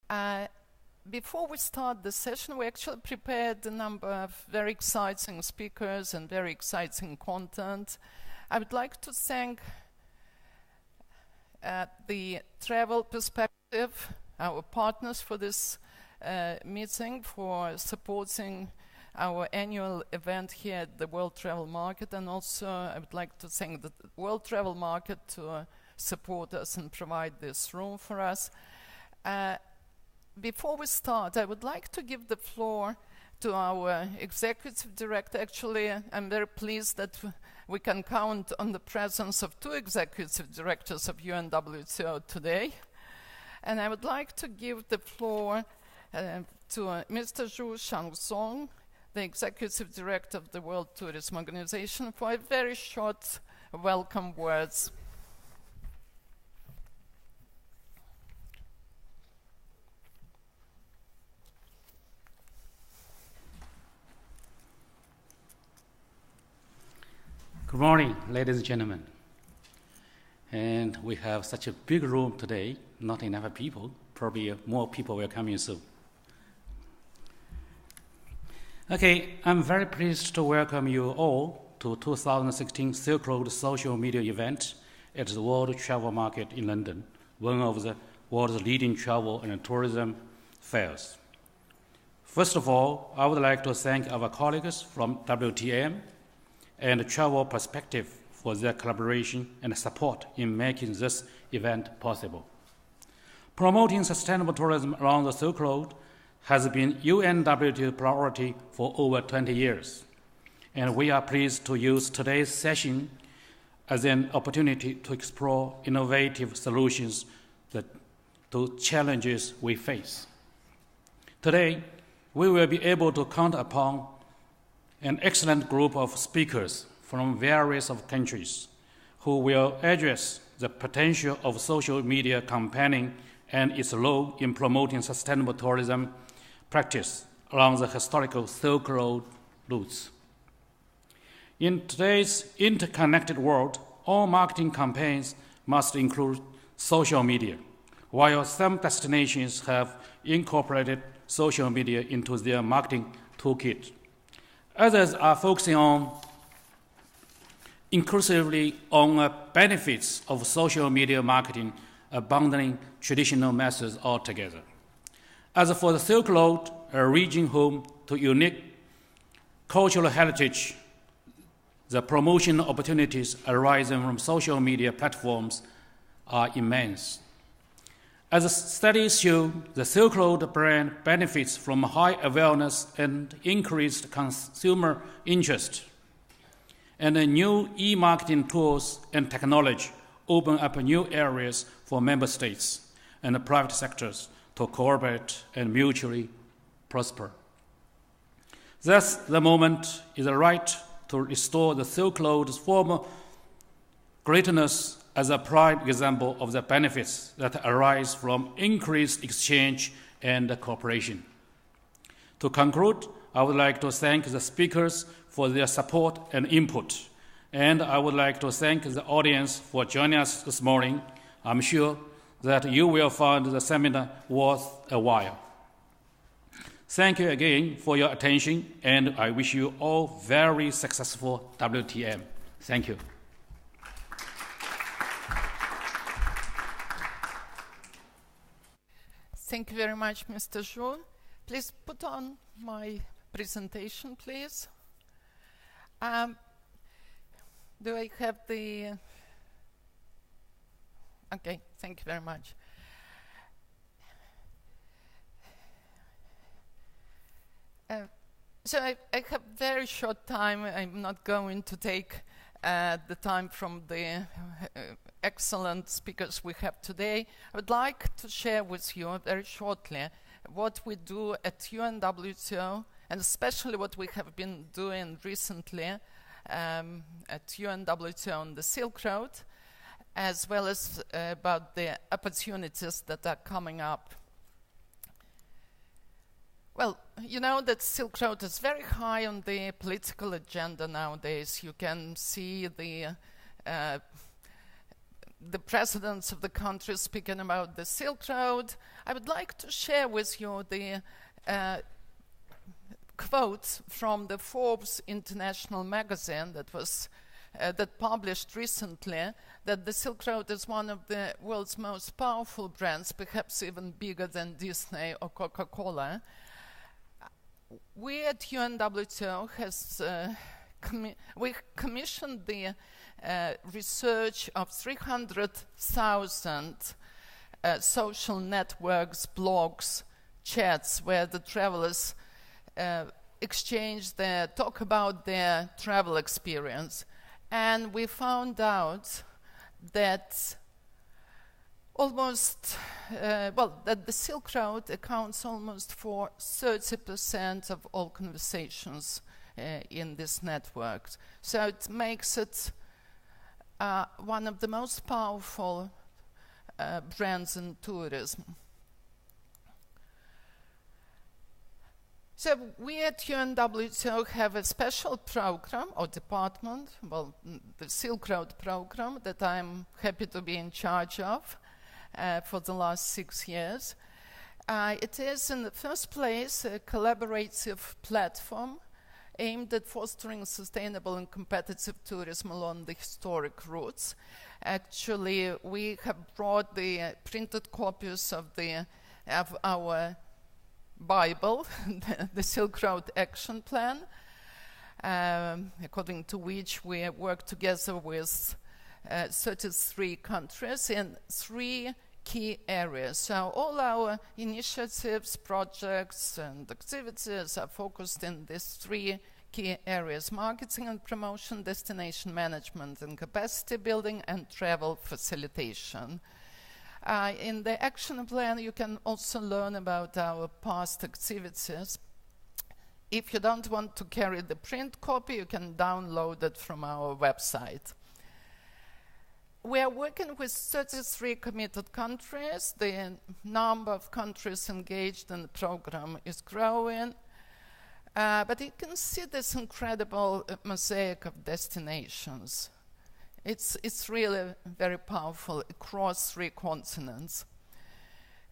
Before we start the session, we actually prepared a number of very exciting speakers and very exciting content. I would like to thank the Travel Perspective, our partners for this meeting, for supporting our annual event here at the World Travel Market, and also I would like to thank the World Travel Market to support us and provide this room for us. Before we start, I would like to give the floor to our Executive Director. Actually, I'm very pleased that we can count on the presence of two Executive Directors of UNWTO today. And I would like to give the floor to Mr. Zhu Shangzong, the Executive Director of the World Tourism Organization, for a very short welcome words. Good morning, ladies and gentlemen. And we have such a big room today, not enough people. Probably more people will come in soon. Okay, I'm very pleased to welcome you all to 2016 Silk Road social media event at the World Travel Market in London, one of the world's leading travel and tourism fairs. First of all, I would like to thank our colleagues from WTM and Travel Perspective for their collaboration and support in making this event possible. Promoting sustainable tourism around the Silk Road has been UNWTO priority for over 20 years, and we are pleased to use today's session as an opportunity to explore innovative solutions to challenges we face. Today, we will be able to count upon an excellent group of speakers from various countries who will address the potential of social media campaigning and its role in promoting sustainable tourism practice along the historical Silk Road routes. In today's interconnected world, all marketing campaigns must include social media, while some destinations have incorporated social media into their marketing toolkit. Others are focusing inclusively on benefits of social media marketing, abandoning traditional methods altogether. As for the Silk Road, a region home to unique cultural heritage, the promotion opportunities arising from social media platforms are immense. As studies show, the Silk Road brand benefits from high awareness and increased consumer interest. And the new e-marketing tools and technology open up new areas for member states and the private sectors to cooperate and mutually prosper. Thus, the moment is right to restore the Silk Road's former greatness as a prime example of the benefits that arise from increased exchange and cooperation. To conclude, I would like to thank the speakers for their support and input, and I would like to thank the audience for joining us this morning. I'm sure that you will find the seminar worth a while. Thank you again for your attention, and I wish you all very successful WTM. Thank you. Thank you very much, Mr. Zhu. Please put on my presentation, please. Do I have the... Okay, thank you very much. So I have very short time. I'm not going to take the time from the excellent speakers we have today. I would like to share with you very shortly what we do at UNWTO, and especially what we have been doing recently at UNWTO on the Silk Road, as well as about the opportunities that are coming up. Well, you know that Silk Road is very high on the political agenda nowadays. You can see the the presidents of the countries speaking about the Silk Road, I would like to share with you the quote from the Forbes International magazine that published recently that the Silk Road is one of the world's most powerful brands, perhaps even bigger than Disney or Coca-Cola. We at UNWTO we commissioned the research of 300,000 social networks, blogs, chats, where the travelers talk about their travel experience. And we found out that that the Silk Road accounts almost for 30% of all conversations in this network. So it makes it one of the most powerful brands in tourism. So we at UNWTO have a special program or department, the Silk Road program, that I'm happy to be in charge of for the last 6 years. It is, in the first place, a collaborative platform aimed at fostering sustainable and competitive tourism along the historic routes. Actually, we have brought the printed copies of our Bible, the Silk Road Action Plan, according to which we work together with 33 countries in 3 key areas. So all our initiatives, projects, and activities are focused in these 3 key areas: marketing and promotion, destination management and capacity building, and travel facilitation. In the action plan, you can also learn about our past activities. If you don't want to carry the print copy, you can download it from our website. We are working with 33 committed countries. The number of countries engaged in the program is growing. But you can see this incredible mosaic of destinations. It's really very powerful across 3 continents.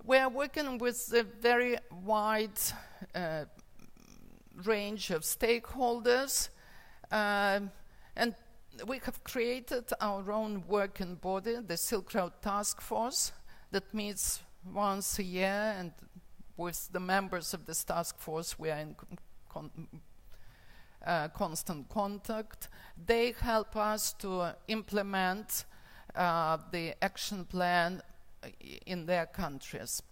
We are working with a very wide range of stakeholders, and we have created our own working body, the Silk Road Task Force, that meets once a year, and with the members of this task force we are in constant contact. They help us to implement the action plan in their countries.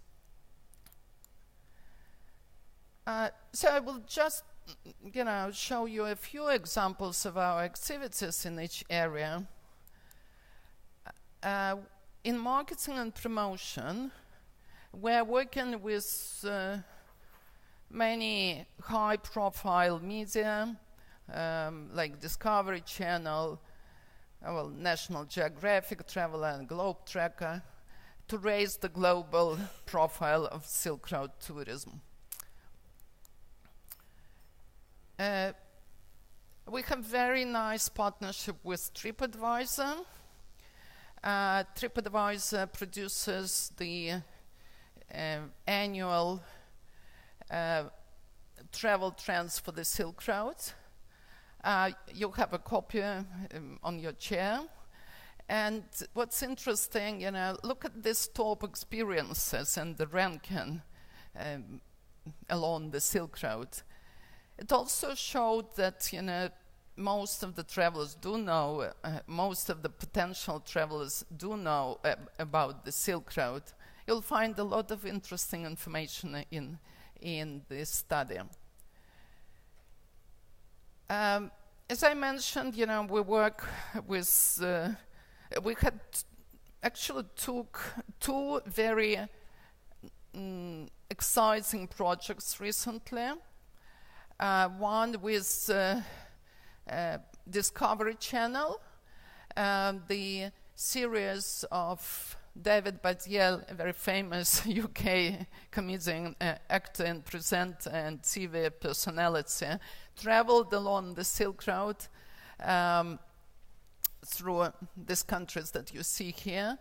So I will just show you a few examples of our activities in each area. In marketing and promotion, we're working with many high-profile media, like Discovery Channel, National Geographic, Traveler and Globe Tracker, to raise the global profile of Silk Road tourism. We have very nice partnership with TripAdvisor. TripAdvisor produces the annual travel trends for the Silk Road. You have a copy on your chair. And what's interesting, look at these top experiences and the ranking along the Silk Road. It also showed that, most of the travelers do know, most of the potential travelers do know about the Silk Road. You'll find a lot of interesting information in this study. As I mentioned, we work with, we had actually took 2 very exciting projects recently. One with Discovery Channel, the series of David Baddiel, a very famous UK comedian, actor and presenter and TV personality, traveled along the Silk Road through these countries that you see here.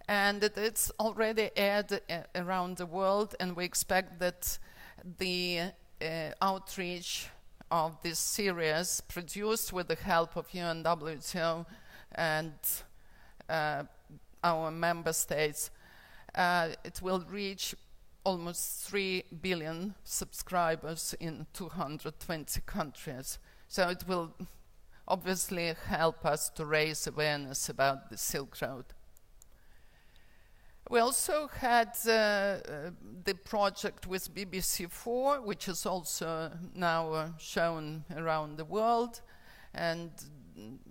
And it's already aired around the world, and we expect that the outreach of this series, produced with the help of UNWTO and our member states, it will reach almost 3 billion subscribers in 220 countries. So it will obviously help us to raise awareness about the Silk Road. We also had the project with BBC4, which is also now shown around the world, and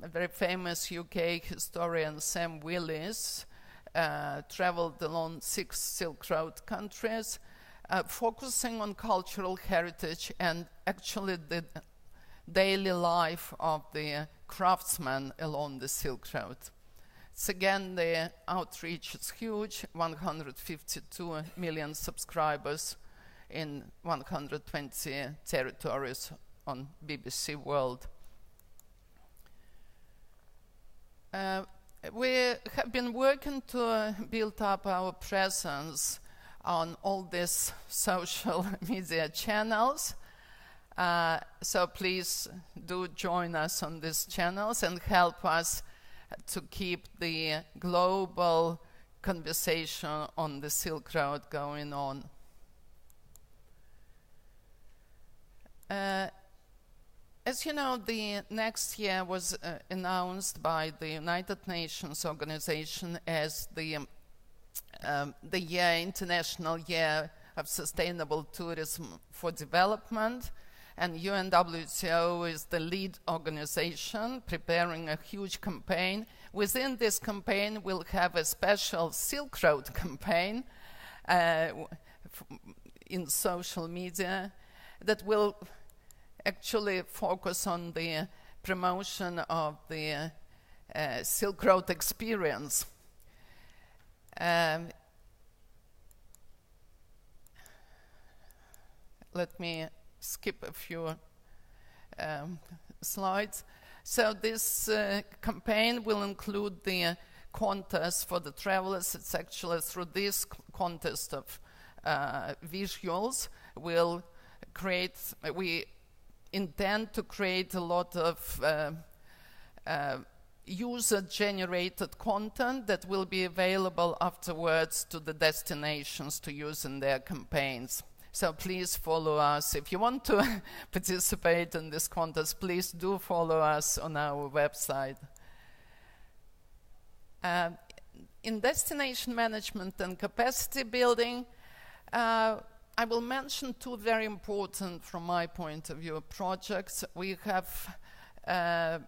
a very famous UK historian, Sam Willis, traveled along 6 Silk Road countries, focusing on cultural heritage and actually the daily life of the craftsmen along the Silk Road. So again, the outreach is huge, 152 million subscribers in 120 territories on BBC World. We have been working to build up our presence on all these social media channels. So please do join us on these channels and help us to keep the global conversation on the Silk Road going on. As you know, the next year was announced by the United Nations organization as the International Year of Sustainable Tourism for Development, and UNWTO is the lead organization preparing a huge campaign. Within this campaign, we'll have a special Silk Road campaign in social media that will actually focus on the promotion of the Silk Road experience. Let me skip a few slides. So this campaign will include the contest for the travelers. It's actually through this contest of visuals we intend to create a lot of user-generated content that will be available afterwards to the destinations to use in their campaigns. So please follow us. If you want to participate in this contest, please do follow us on our website. In destination management and capacity building, I will mention 2 very important, from my point of view, projects. We have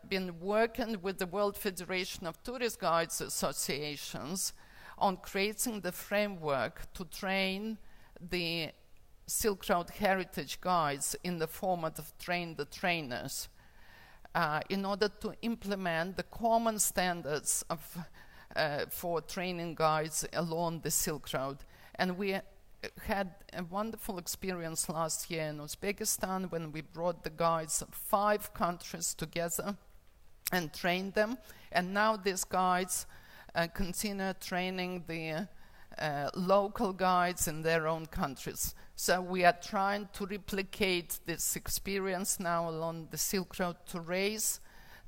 been working with the World Federation of Tourist Guides Associations on creating the framework to train the Silk Road heritage guides in the format of train the trainers in order to implement the common standards for training guides along the Silk Road. And we had a wonderful experience last year in Uzbekistan when we brought the guides of 5 countries together and trained them. And now these guides continue training the local guides in their own countries. So we are trying to replicate this experience now along the Silk Road to raise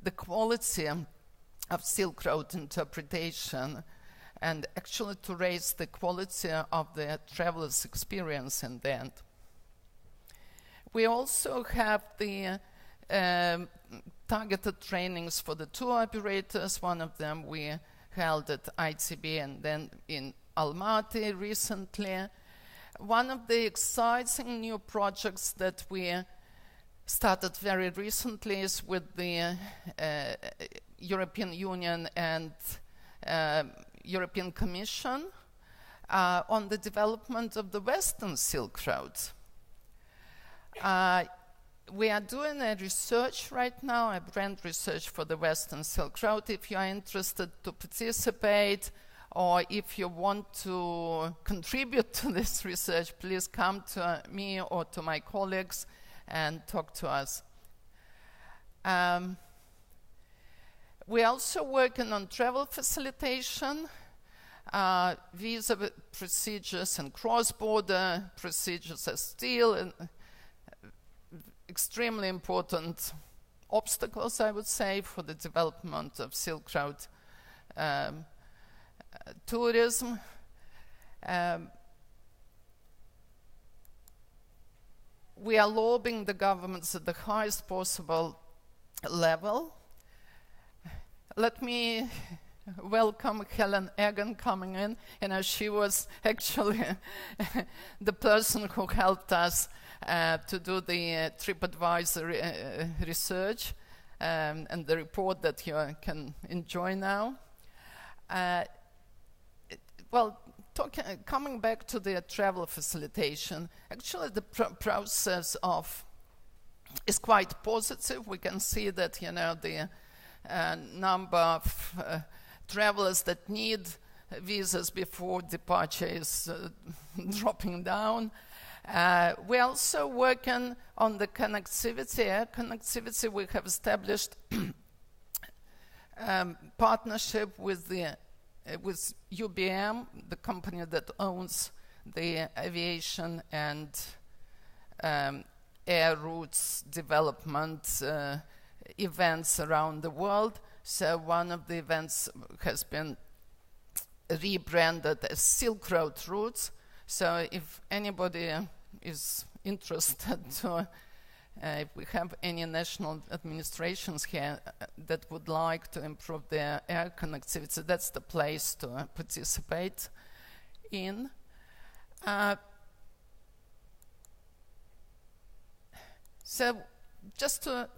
the quality of Silk Road interpretation and actually to raise the quality of the traveler's experience in the end. We also have the targeted trainings for the tour operators. One of them we held at ITB and then in Almaty recently. One of the exciting new projects that we started very recently is with the European Union and European Commission on the development of the Western Silk Road. We are doing a research right now, a brand research for the Western Silk Road. If you are interested to participate or if you want to contribute to this research, please come to me or to my colleagues and talk to us. We're also working on travel facilitation, visa procedures and cross-border procedures are still extremely important obstacles, I would say, for the development of Silk Road tourism. We are lobbying the governments at the highest possible level. Let me welcome Helen Egan coming in. You know, she was actually the person who helped us to do the TripAdvisor research and the report that you can enjoy now. Coming back to the travel facilitation, actually the process is quite positive. We can see that, you know, the number of travelers that need visas before departure is dropping down. We're also working on the connectivity. Air connectivity, we have established partnership with UBM, the company that owns the aviation and air routes development events around the world. So one of the events has been rebranded as Silk Road Routes. So if anybody is interested to, if we have any national administrations here that would like to improve their air connectivity, that's the place to participate in. So just to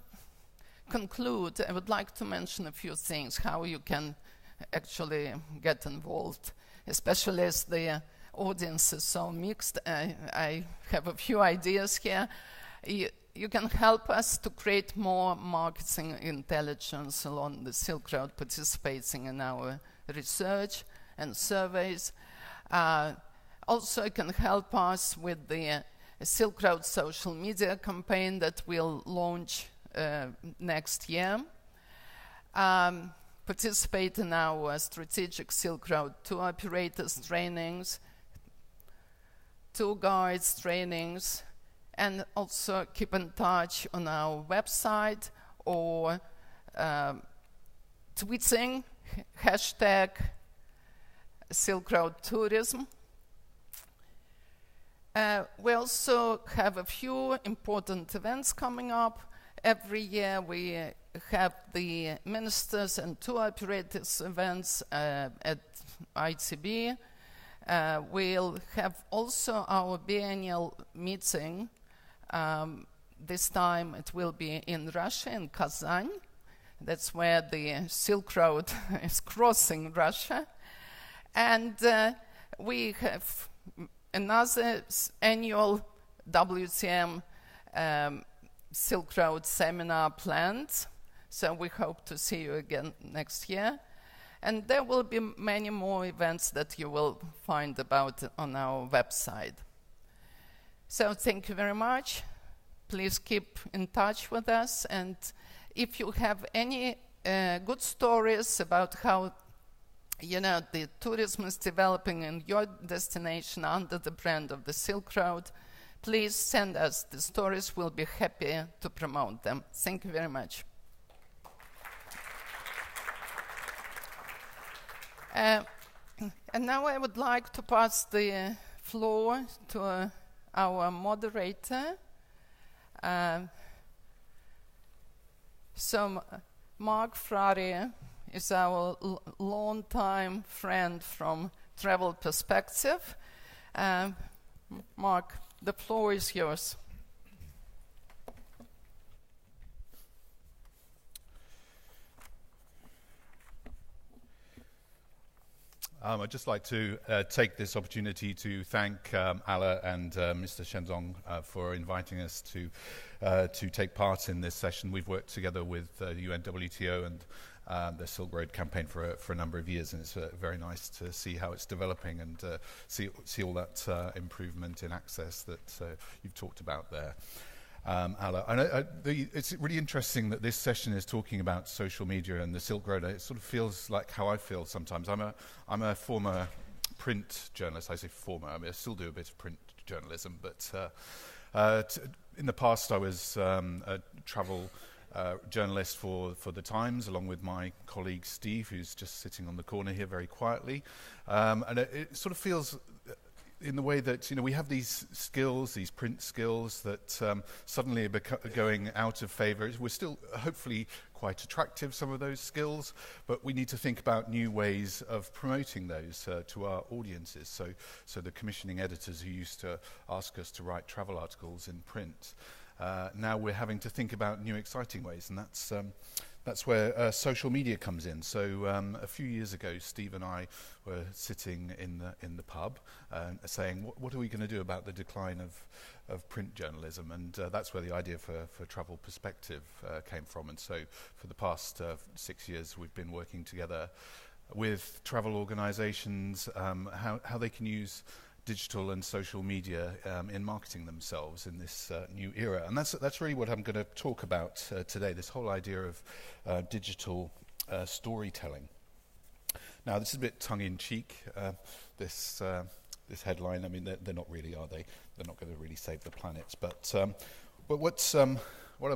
conclude, I would like to mention a few things, how you can actually get involved, especially as the audience is so mixed. I have a few ideas here. You can help us to create more marketing intelligence along the Silk Road, participating in our research and surveys. Also, you can help us with the Silk Road social media campaign that we'll launch next year. Participate in our strategic Silk Road tour operators trainings, tour guides trainings, and also keep in touch on our website or tweeting hashtag Silk Road Tourism. We also have a few important events coming up. Every year we have the ministers and tour operators events at ITB. We'll have also our biennial meeting. This time it will be in Russia, in Kazan. That's where the Silk Road is crossing Russia. And we have another annual WTM Silk Road seminar planned. So we hope to see you again next year. And there will be many more events that you will find about on our website. So thank you very much. Please keep in touch with us. And if you have any good stories about how, you know, the tourism is developing in your destination under the brand of the Silk Road, please send us the stories. We'll be happy to promote them. Thank you very much. And now I would like to pass the floor to our moderator. So Mark Frari is our long-time friend from Travel Perspective. Mark, the floor is yours. I'd just like to take this opportunity to thank Alla and Mr. Shenzong for inviting us to take part in this session. We've worked together with UNWTO and the Silk Road campaign for a number of years, and it's very nice to see how it's developing and see all that improvement in access that you've talked about there. Ala. It's really interesting that this session is talking about social media and the Silk Road. It sort of feels like how I feel sometimes. I'm a former print journalist. I say former. I still do a bit of print journalism, but in the past I was a travel journalist for the Times, along with my colleague Steve, who's just sitting on the corner here very quietly. And it sort of feels in the way that, we have these skills, these print skills that suddenly are going out of favour. We're still hopefully quite attractive, some of those skills, but we need to think about new ways of promoting those to our audiences. So the commissioning editors who used to ask us to write travel articles in print, now we're having to think about new exciting ways, and that's where social media comes in. So a few years ago, Steve and I were sitting in the pub saying, what are we going to do about the decline of print journalism? And that's where the idea for Travel Perspective came from. And so for the past 6 years, we've been working together with travel organisations, how they can use digital and social media in marketing themselves in this new era. And that's really what I'm going to talk about today, this whole idea of digital storytelling. Now, this is a bit tongue-in-cheek, this headline. I mean, they're not really, are they? They're not going to really save the planet. But what I'm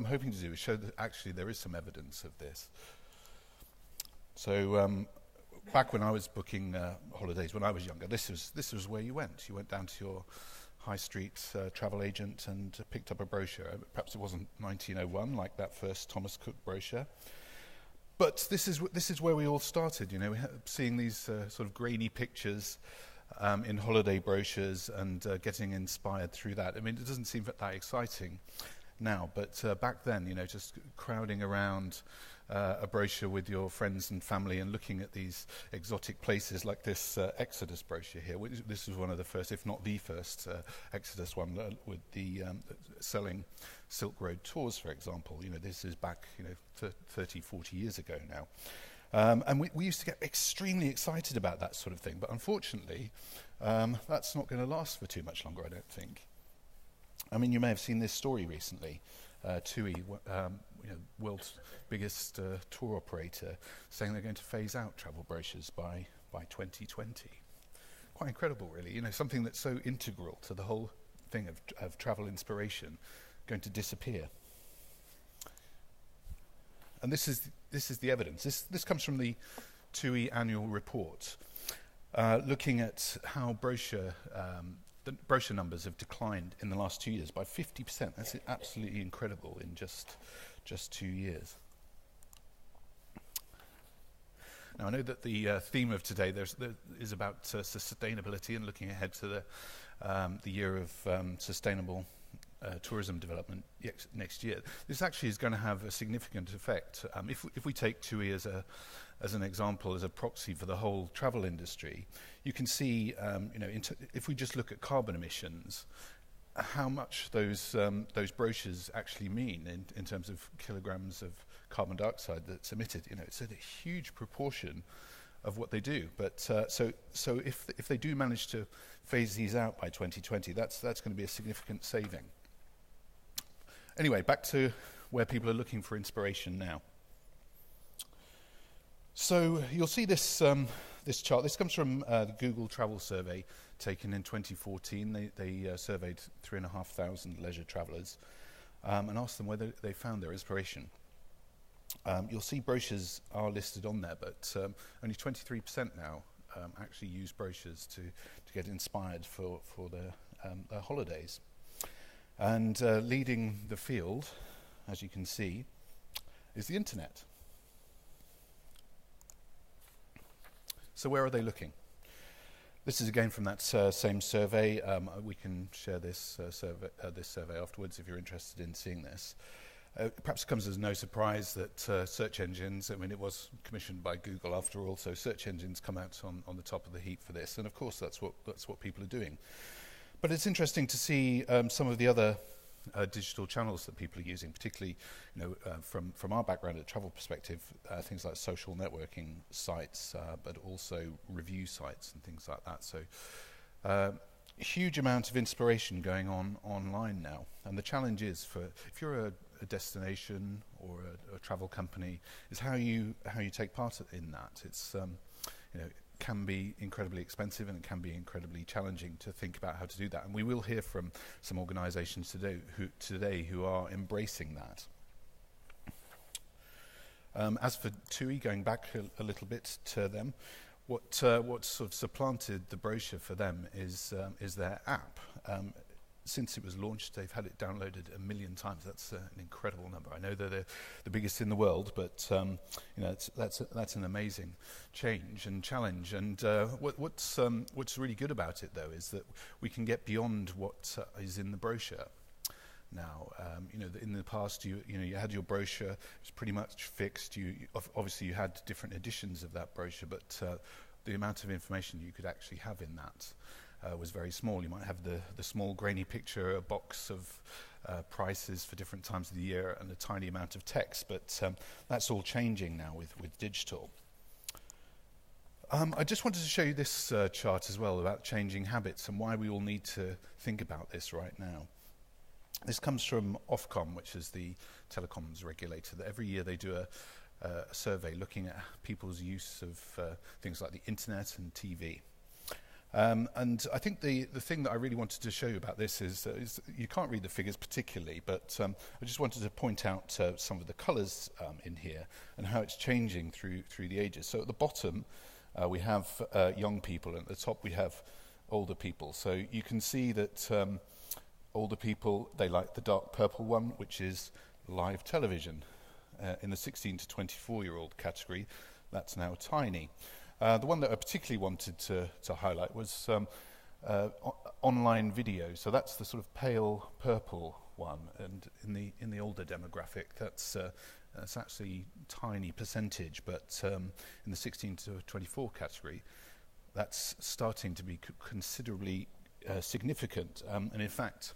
hoping to do is show that actually there is some evidence of this. So back when I was booking holidays, when I was younger, this was where you went. You went down to your high street travel agent and picked up a brochure. Perhaps it wasn't 1901 like that first Thomas Cook brochure, but this is where we all started. Seeing these sort of grainy pictures in holiday brochures and getting inspired through that. I mean, it doesn't seem that exciting now, but back then, just crowding around a brochure with your friends and family and looking at these exotic places like this Exodus brochure here. This was one of the first, if not the first, Exodus one with the selling Silk Road tours, for example. This is back 30, 40 years ago now. And we used to get extremely excited about that sort of thing, but unfortunately that's not going to last for too much longer, I don't think. I mean, you may have seen this story recently. TUI, world's biggest tour operator, saying they're going to phase out travel brochures by 2020. Quite incredible, really. Something that's so integral to the whole thing of travel inspiration going to disappear. And this is the evidence. This comes from the TUI annual report, looking at how the brochure numbers have declined in the last 2 years by 50%. That's absolutely incredible in just 2 years. Now, I know that the theme of today is about sustainability and looking ahead to the year of sustainable tourism development next year. This actually is going to have a significant effect. If we take TUI as an example, as a proxy for the whole travel industry, you can see, if we just look at carbon emissions, how much those brochures actually mean in terms of kilograms of carbon dioxide that's emitted. It's a huge proportion of what they do. But so if they do manage to phase these out by 2020, that's going to be a significant saving. Anyway, back to where people are looking for inspiration now. So you'll see this chart. This comes from the Google Travel Survey taken in 2014. They surveyed 3,500 leisure travellers and asked them whether they found their inspiration. You'll see brochures are listed on there, but only 23% now actually use brochures to get inspired for their holidays. And leading the field, as you can see, is the internet. So where are they looking? This is again from that same survey. We can share this survey afterwards if you're interested in seeing this. Perhaps it comes as no surprise that search engines, I mean, it was commissioned by Google after all, so search engines come out on the top of the heap for this, and of course that's what people are doing. But it's interesting to see some of the other digital channels that people are using, particularly, from our background at Travel Perspective, things like social networking sites, but also review sites and things like that. So huge amount of inspiration going on online now, and the challenge is for if you're a destination or a travel company, is how you take part in that. It's you know, it can be incredibly expensive and it can be incredibly challenging to think about how to do that. And we will hear from some organisations today who are embracing that. As for TUI, going back a little bit to them, what sort of supplanted the brochure for them is their app. Since it was launched, they've had it downloaded 1 million times. That's an incredible number. I know they're the biggest in the world, but you know, that's an amazing change and challenge. And what's really good about it, though, is that we can get beyond what is in the brochure. Now, you know, in the past, you had your brochure. It was pretty much fixed. Obviously you had different editions of that brochure, but the amount of information you could actually have in that was very small. You might have the small grainy picture, a box of prices for different times of the year, and a tiny amount of text. But that's all changing now with digital. I just wanted to show you this chart as well about changing habits and why we all need to think about this right now. This comes from Ofcom, which is the telecoms regulator. That every year they do a survey looking at people's use of things like the internet and TV. And I think the thing that I really wanted to show you about this is you can't read the figures particularly, but I just wanted to point out some of the colours in here and how it's changing through the ages. So at the bottom we have young people, and at the top we have older people. So you can see that older people, they like the dark purple one, which is live television. In the 16 to 24-year-old category, that's now tiny. The one that I particularly wanted to highlight was online video. So that's the sort of pale purple one, and in the older demographic, that's actually tiny percentage. But in the 16 to 24 category, that's starting to be considerably significant. And in fact,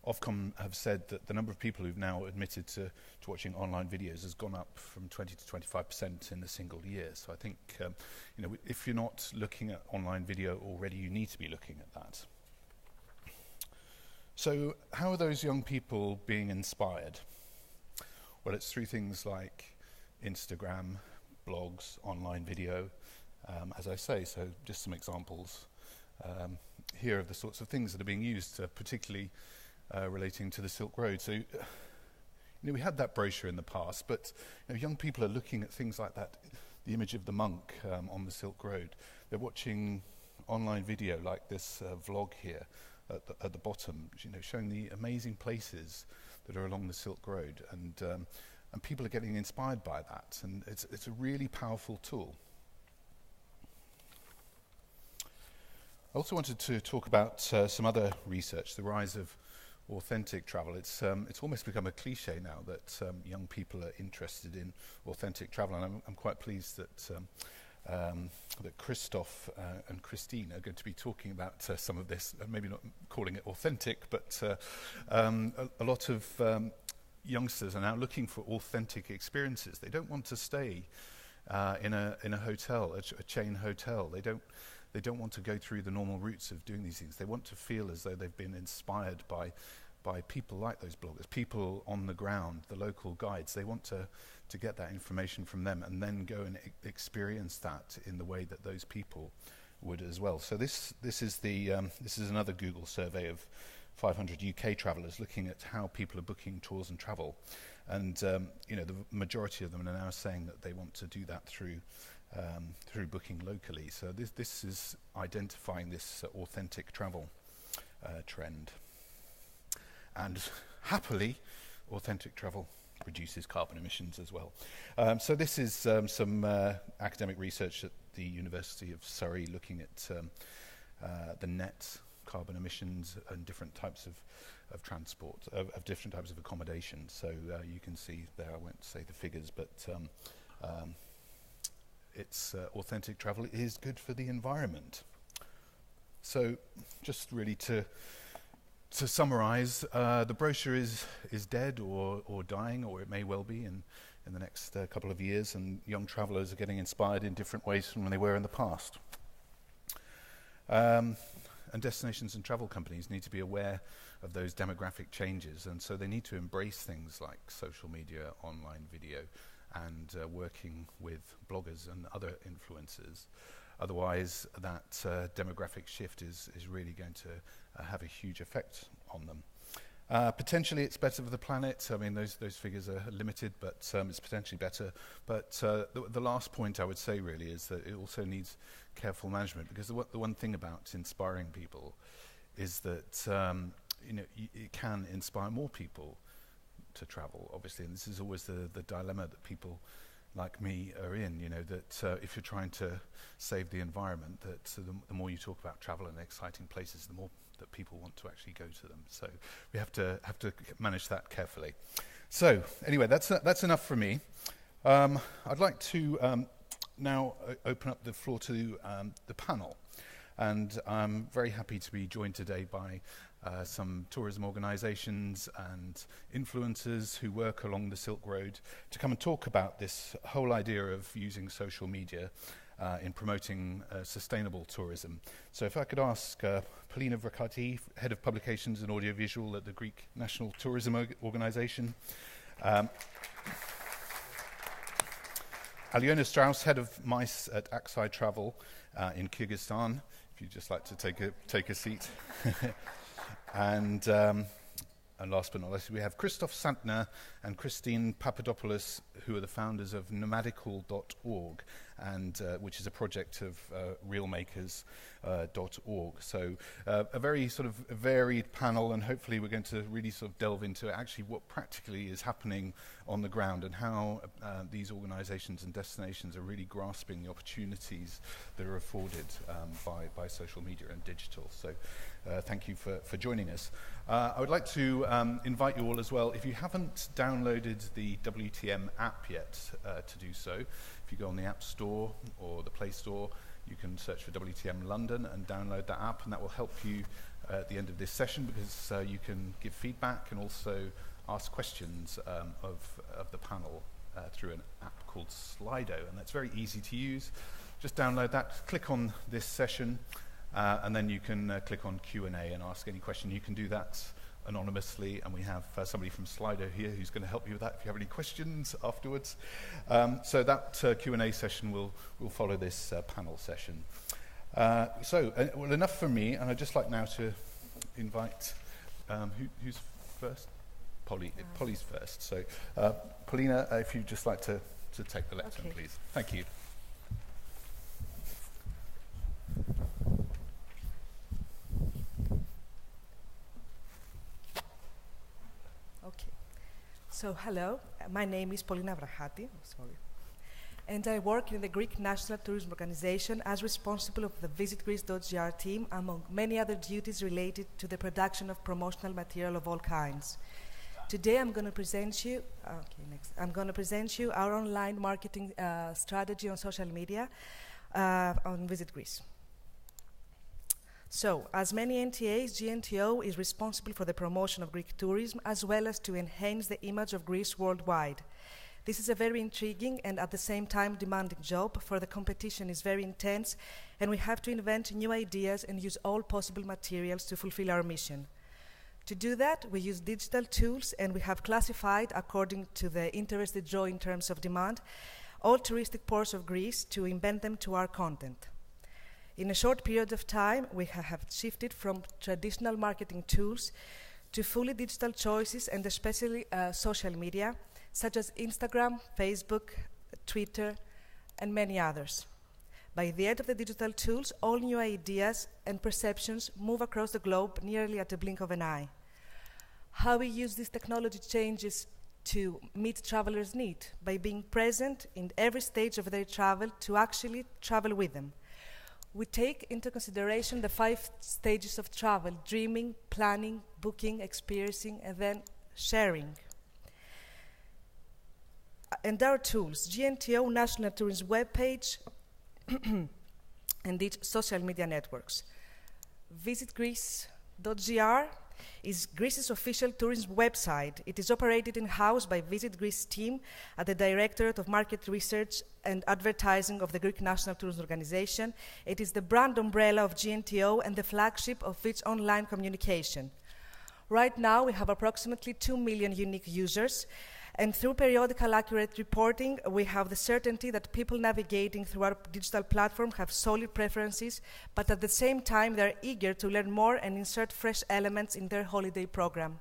Ofcom have said that the number of people who've now admitted to watching online videos has gone up from 20 to 25% in a single year. So I think, you know, if you're not looking at online video already, you need to be looking at that. So how are those young people being inspired? Well, it's through things like Instagram, blogs, online video, as I say. So just some examples here of the sorts of things that are being used, particularly relating to the Silk Road. So, you know, we had that brochure in the past, but you know, young people are looking at things like that, the image of the monk on the Silk Road. They're watching online video like this vlog here at the bottom, you know, showing the amazing places that are along the Silk Road, and people are getting inspired by that, and it's a really powerful tool. I also wanted to talk about some other research, the rise of authentic travel. It's almost become a cliche now that young people are interested in authentic travel, and I'm quite pleased that that Christoph and Christine are going to be talking about some of this, maybe not calling it authentic, but a lot of youngsters are now looking for authentic experiences. They don't want to stay in a hotel, a chain hotel. They don't want to go through the normal routes of doing these things. They want to feel as though they've been inspired by people like those bloggers, people on the ground, the local guides. They want to get that information from them and then go and experience that in the way that those people would as well. So this is another Google survey of 500 UK travellers looking at how people are booking tours and travel, and you know, the majority of them are now saying that they want to do that through booking locally. So this is identifying this authentic travel trend. And happily, authentic travel reduces carbon emissions as well. So this is some academic research at the University of Surrey looking at the net carbon emissions and different types of transport, of different types of accommodation. So you can see there, I won't say the figures, but it's authentic travel is good for the environment. So just really to summarize, the brochure is dead or dying, or it may well be in the next couple of years, and young travellers are getting inspired in different ways from when they were in the past. and destinations and travel companies need to be aware of those demographic changes, and so they need to embrace things like social media, online video, and working with bloggers and other influencers. Otherwise, that demographic shift is really going to have a huge effect on them. Potentially it's better for the planet. I mean, those figures are limited, but it's potentially better. But the last point I would say really is that it also needs careful management, because the one thing about inspiring people is that it can inspire more people to travel, obviously, and this is always the dilemma that people like me are in, that if you're trying to save the environment, that the more you talk about travel and exciting places, the more that people want to actually go to them. So we have to manage that carefully. So anyway, that's enough from me. I'd like to now open up the floor to the panel, and I'm very happy to be joined today by some tourism organizations and influencers who work along the Silk Road to come and talk about this whole idea of using social media in promoting sustainable tourism. So if I could ask Polina Vrakati, Head of Publications and Audiovisual at the Greek National Tourism Organization, Aliona Strauss, Head of MICE at Aksai Travel in Kyrgyzstan, if you'd just like to take a seat. And last but not least, we have Christoph Santner and Christine Papadopoulos, who are the founders of Nomadic.org, and which is a project of realmakers.org. So a very sort of varied panel, and hopefully we're going to really sort of delve into actually what practically is happening on the ground and how these organizations and destinations are really grasping the opportunities that are afforded by social media and digital. So thank you for joining us. I would like to invite you all as well, if you haven't downloaded the WTM app yet, to do so. If you go on the App Store or the Play Store, you can search for WTM London and download that app, and that will help you at the end of this session, because you can give feedback and also ask questions of the panel through an app called Slido, and that's very easy to use. Just download that, click on this session, and then you can click on Q&A and ask any question. You can do that anonymously, and we have somebody from Slido here who's going to help you with that if you have any questions afterwards. So that Q&A session will follow this panel session. Well, enough from me, and I'd just like now to invite, who's first? Polly's first. So Polina, if you'd just like to take the lectern, okay, please. Thank you. So, hello, my name is Polina Vrakati, and I work in the Greek National Tourism Organization as responsible of the VisitGreece.gr team, among many other duties related to the production of promotional material of all kinds. Today I'm going to present you, our online marketing strategy on social media on Visit Greece. So, as many NTAs, GNTO is responsible for the promotion of Greek tourism as well as to enhance the image of Greece worldwide. This is a very intriguing and at the same time demanding job, for the competition is very intense and we have to invent new ideas and use all possible materials to fulfill our mission. To do that, we use digital tools, and we have classified, according to the interest they draw in terms of demand, all touristic ports of Greece to embed them to our content. In a short period of time, we have shifted from traditional marketing tools to fully digital choices, and especially social media, such as Instagram, Facebook, Twitter, and many others. By the end of the digital tools, all new ideas and perceptions move across the globe nearly at a blink of an eye. How we use this technology changes to meet travelers' need by being present in every stage of their travel to actually travel with them. We take into consideration the 5 stages of travel: dreaming, planning, booking, experiencing, and then sharing. And our tools: GNTO National Tourism webpage and its social media networks. VisitGreece.gr is Greece's official tourism website. It is operated in-house by Visit Greece team at the Directorate of Market Research and Advertising of the Greek National Tourism Organization. It is the brand umbrella of GNTO and the flagship of its online communication. Right now, we have approximately 2 million unique users, and through periodical accurate reporting, we have the certainty that people navigating through our digital platform have solid preferences, but at the same time, they're eager to learn more and insert fresh elements in their holiday program.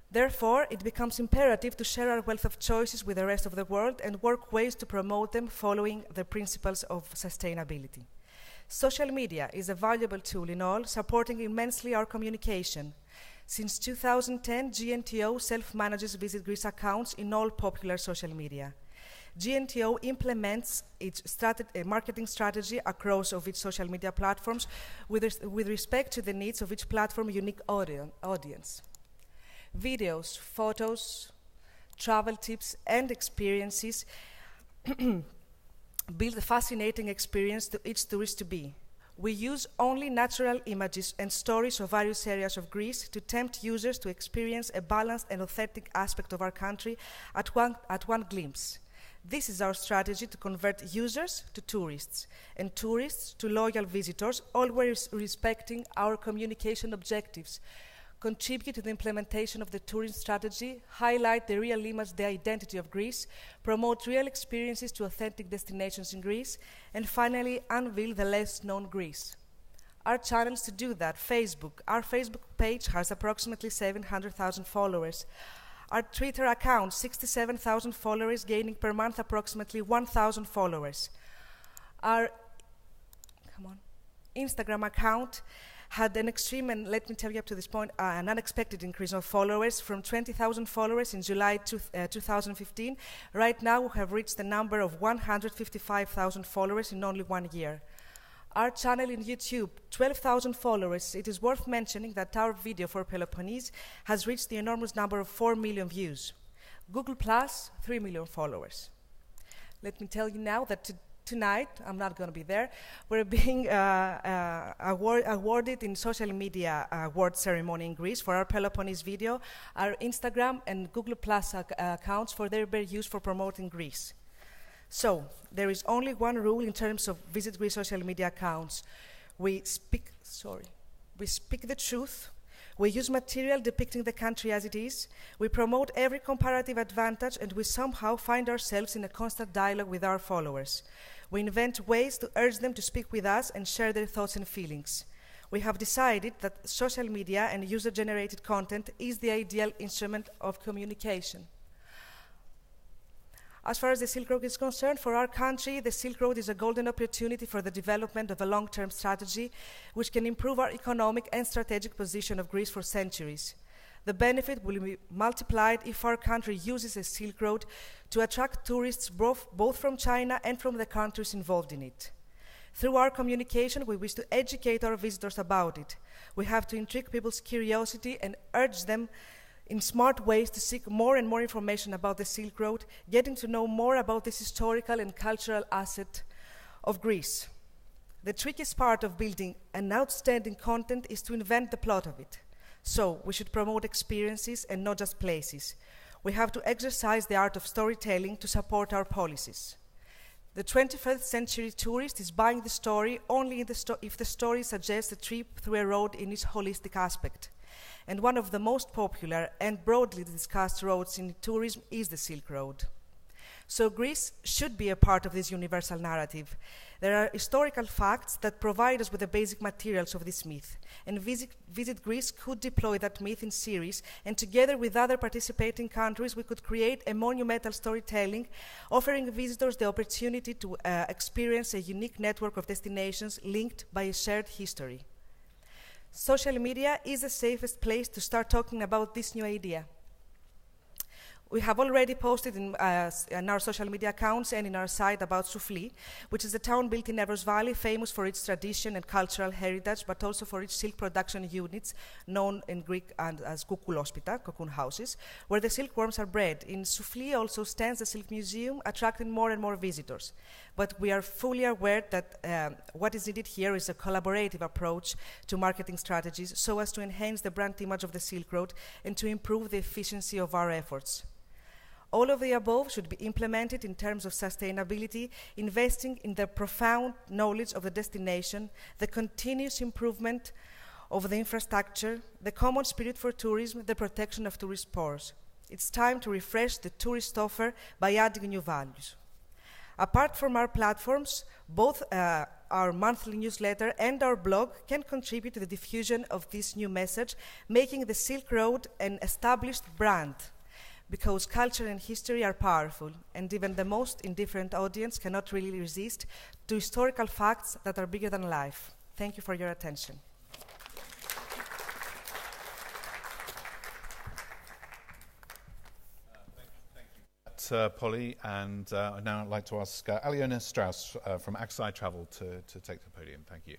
Therefore, it becomes imperative to share our wealth of choices with the rest of the world and work ways to promote them following the principles of sustainability. Social media is a valuable tool in all, supporting immensely our communication. Since 2010, GNTO self-manages Visit Greece accounts in all popular social media. GNTO implements its marketing strategy across of its social media platforms with respect to the needs of each platform unique audience. Videos, photos, travel tips, and experiences build a fascinating experience to each tourist to be. We use only natural images and stories of various areas of Greece to tempt users to experience a balanced and authentic aspect of our country at one glimpse. This is our strategy to convert users to tourists and tourists to loyal visitors, always respecting our communication objectives, contribute to the implementation of the tourism strategy, highlight the real image, the identity of Greece, promote real experiences to authentic destinations in Greece, and finally unveil the less known Greece. Our channels to do that: Facebook. Our Facebook page has approximately 700,000 followers. Our Twitter account, 67,000 followers, gaining per month approximately 1,000 followers. Our Instagram account had an extreme, and let me tell you up to this point, an unexpected increase of followers from 20,000 followers in July 2015. Right now, we have reached the number of 155,000 followers in only 1 year. Our channel in YouTube, 12,000 followers. It is worth mentioning that our video for Peloponnese has reached the enormous number of 4 million views. Google+, 3 million followers. Let me tell you now that tonight, I'm not going to be there, we're being awarded in social media award ceremony in Greece for our Peloponnese video, our Instagram and Google Plus accounts for their use for promoting Greece. So, there is only one rule in terms of Visit Greece social media accounts. We speak the truth. We use material depicting the country as it is. We promote every comparative advantage, and we somehow find ourselves in a constant dialogue with our followers. We invent ways to urge them to speak with us and share their thoughts and feelings. We have decided that social media and user-generated content is the ideal instrument of communication. As far as the Silk Road is concerned, for our country, the Silk Road is a golden opportunity for the development of a long-term strategy which can improve our economic and strategic position of Greece for centuries. The benefit will be multiplied if our country uses the Silk Road to attract tourists both from China and from the countries involved in it. Through our communication, we wish to educate our visitors about it. We have to intrigue people's curiosity and urge them in smart ways to seek more and more information about the Silk Road, getting to know more about this historical and cultural asset of Greece. The trickiest part of building an outstanding content is to invent the plot of it. So, we should promote experiences and not just places. We have to exercise the art of storytelling to support our policies. The 21st century tourist is buying the story only if the story suggests a trip through a road in its holistic aspect. And one of the most popular and broadly discussed roads in tourism is the Silk Road. So Greece should be a part of this universal narrative. There are historical facts that provide us with the basic materials of this myth, and Visit Greece could deploy that myth in series, and together with other participating countries, we could create a monumental storytelling, offering visitors the opportunity to experience a unique network of destinations linked by a shared history. Social media is the safest place to start talking about this new idea. We have already posted in our social media accounts and in our site about Soufli, which is a town built in Evros Valley, famous for its tradition and cultural heritage, but also for its silk production units, known in Greek as koukulospita, cocoon houses, where the silkworms are bred. In Soufli also stands the Silk Museum, attracting more and more visitors. But we are fully aware that what is needed here is a collaborative approach to marketing strategies so as to enhance the brand image of the Silk Road and to improve the efficiency of our efforts. All of the above should be implemented in terms of sustainability, investing in the profound knowledge of the destination, the continuous improvement of the infrastructure, the common spirit for tourism, the protection of tourist pores. It's time to refresh the tourist offer by adding new values. Apart from our platforms, both our monthly newsletter and our blog can contribute to the diffusion of this new message, making the Silk Road an established brand. Because culture and history are powerful, and even the most indifferent audience cannot really resist to historical facts that are bigger than life. Thank you for your attention. Thank you, Polly. And I'd now like to ask Aliona Strauss from Aksai Travel to take the podium. Thank you.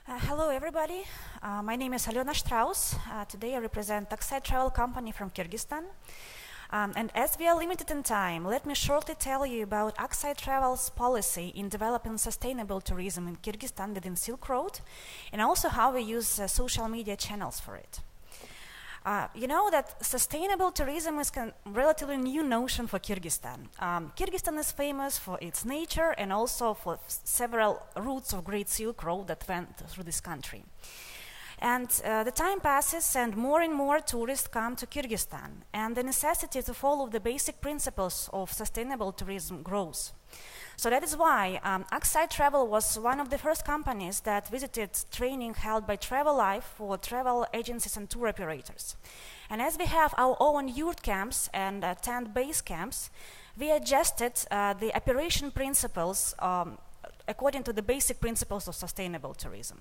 Hello, everybody. My name is Aliona Strauss. Today I represent Aksai Travel Company from Kyrgyzstan. And as we are limited in time, let me shortly tell you about Aksai Travel's policy in developing sustainable tourism in Kyrgyzstan within Silk Road, and also how we use social media channels for it. You know that sustainable tourism is a relatively new notion for Kyrgyzstan. Kyrgyzstan is famous for its nature and also for several routes of Great Silk Road that went through this country. And the time passes and more tourists come to Kyrgyzstan, and the necessity to follow the basic principles of sustainable tourism grows. So that is why Aksai Travel was one of the first companies that visited training held by Travel Life for travel agencies and tour operators. And as we have our own yurt camps and tent base camps, we adjusted the operation principles according to the basic principles of sustainable tourism.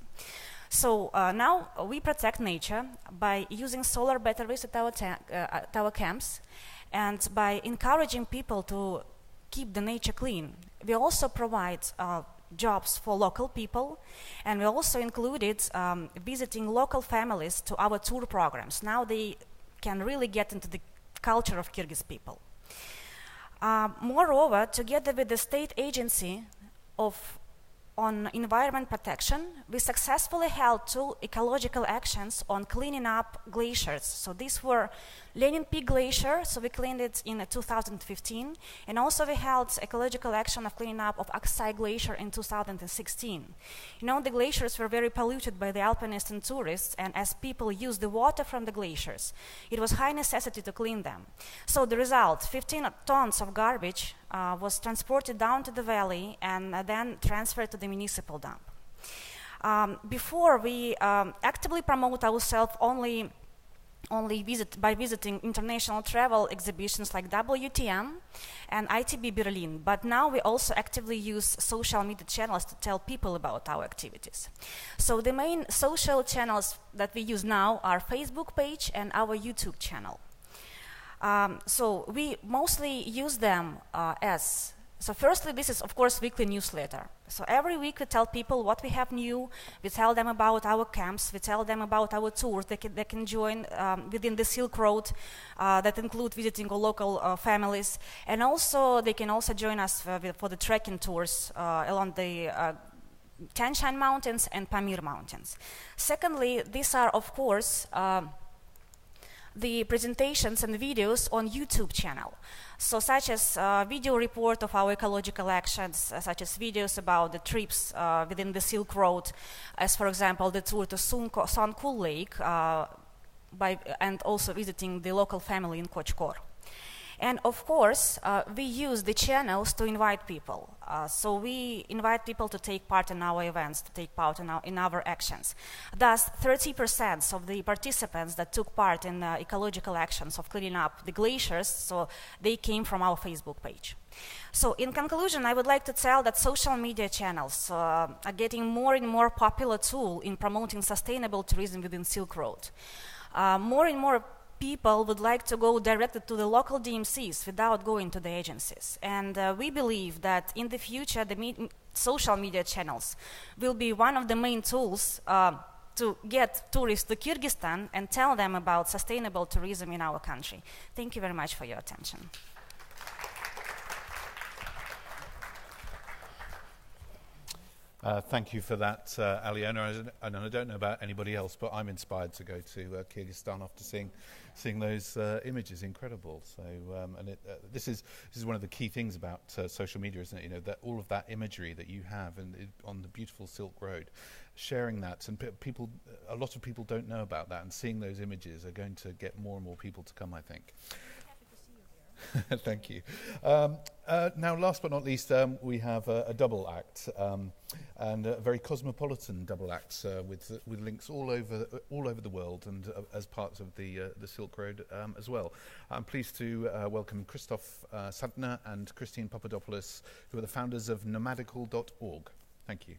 So now we protect nature by using solar batteries at our camps and by encouraging people to keep the nature clean. We also provide jobs for local people, and we also included visiting local families to our tour programs. Now they can really get into the culture of Kyrgyz people. Moreover, together with the state agency on environment protection, we successfully held 2 ecological actions on cleaning up glaciers. So these were Lenin Peak Glacier, so we cleaned it in 2015, and also we held ecological action of cleaning up of Aksai Glacier in 2016. You know, the glaciers were very polluted by the alpinists and tourists, and as people used the water from the glaciers, it was high necessity to clean them. So the result, 15 tons of garbage was transported down to the valley and then transferred to the municipal dump. Before we actively promote ourselves only by visiting international travel exhibitions like WTM and ITB Berlin, but now we also actively use social media channels to tell people about our activities. So the main social channels that we use now are Facebook page and our YouTube channel. So we mostly use them so firstly, this is of course weekly newsletter. So every week we tell people what we have new, we tell them about our camps, we tell them about our tours they can join within the Silk Road that include visiting local families, and also they can also join us for the trekking tours along the Tian Shan Mountains and Pamir Mountains. Secondly, these are of course the presentations and videos on YouTube channel. So such as video report of our ecological actions, such as videos about the trips within the Silk Road, as for example the tour to Sonkul Lake and also visiting the local family in Kochkor. And of course, we use the channels to invite people. So we invite people to take part in our events, to take part in our actions. Thus, 30% of the participants that took part in ecological actions of cleaning up the glaciers, so they came from our Facebook page. So in conclusion, I would like to tell that social media channels are getting more and more popular tool in promoting sustainable tourism within Silk Road. More and more people would like to go directly to the local DMCs without going to the agencies. And we believe that in the future, the social media channels will be one of the main tools to get tourists to Kyrgyzstan and tell them about sustainable tourism in our country. Thank you very much for your attention. Thank you for that, Aliona. And I don't know about anybody else, but I'm inspired to go to Kyrgyzstan after seeing those images. Incredible. So, this is one of the key things about social media, isn't it? You know, that all of that imagery that you have on the beautiful Silk Road, sharing that, and a lot of people don't know about that, and seeing those images are going to get more and more people to come, I think. Thank you. Now, last but not least, we have a double act, and a very cosmopolitan double act with links all over the world, and as parts of the Silk Road as well. I'm pleased to welcome Christoph Sandner and Christine Papadopoulos, who are the founders of nomadical.org. Thank you.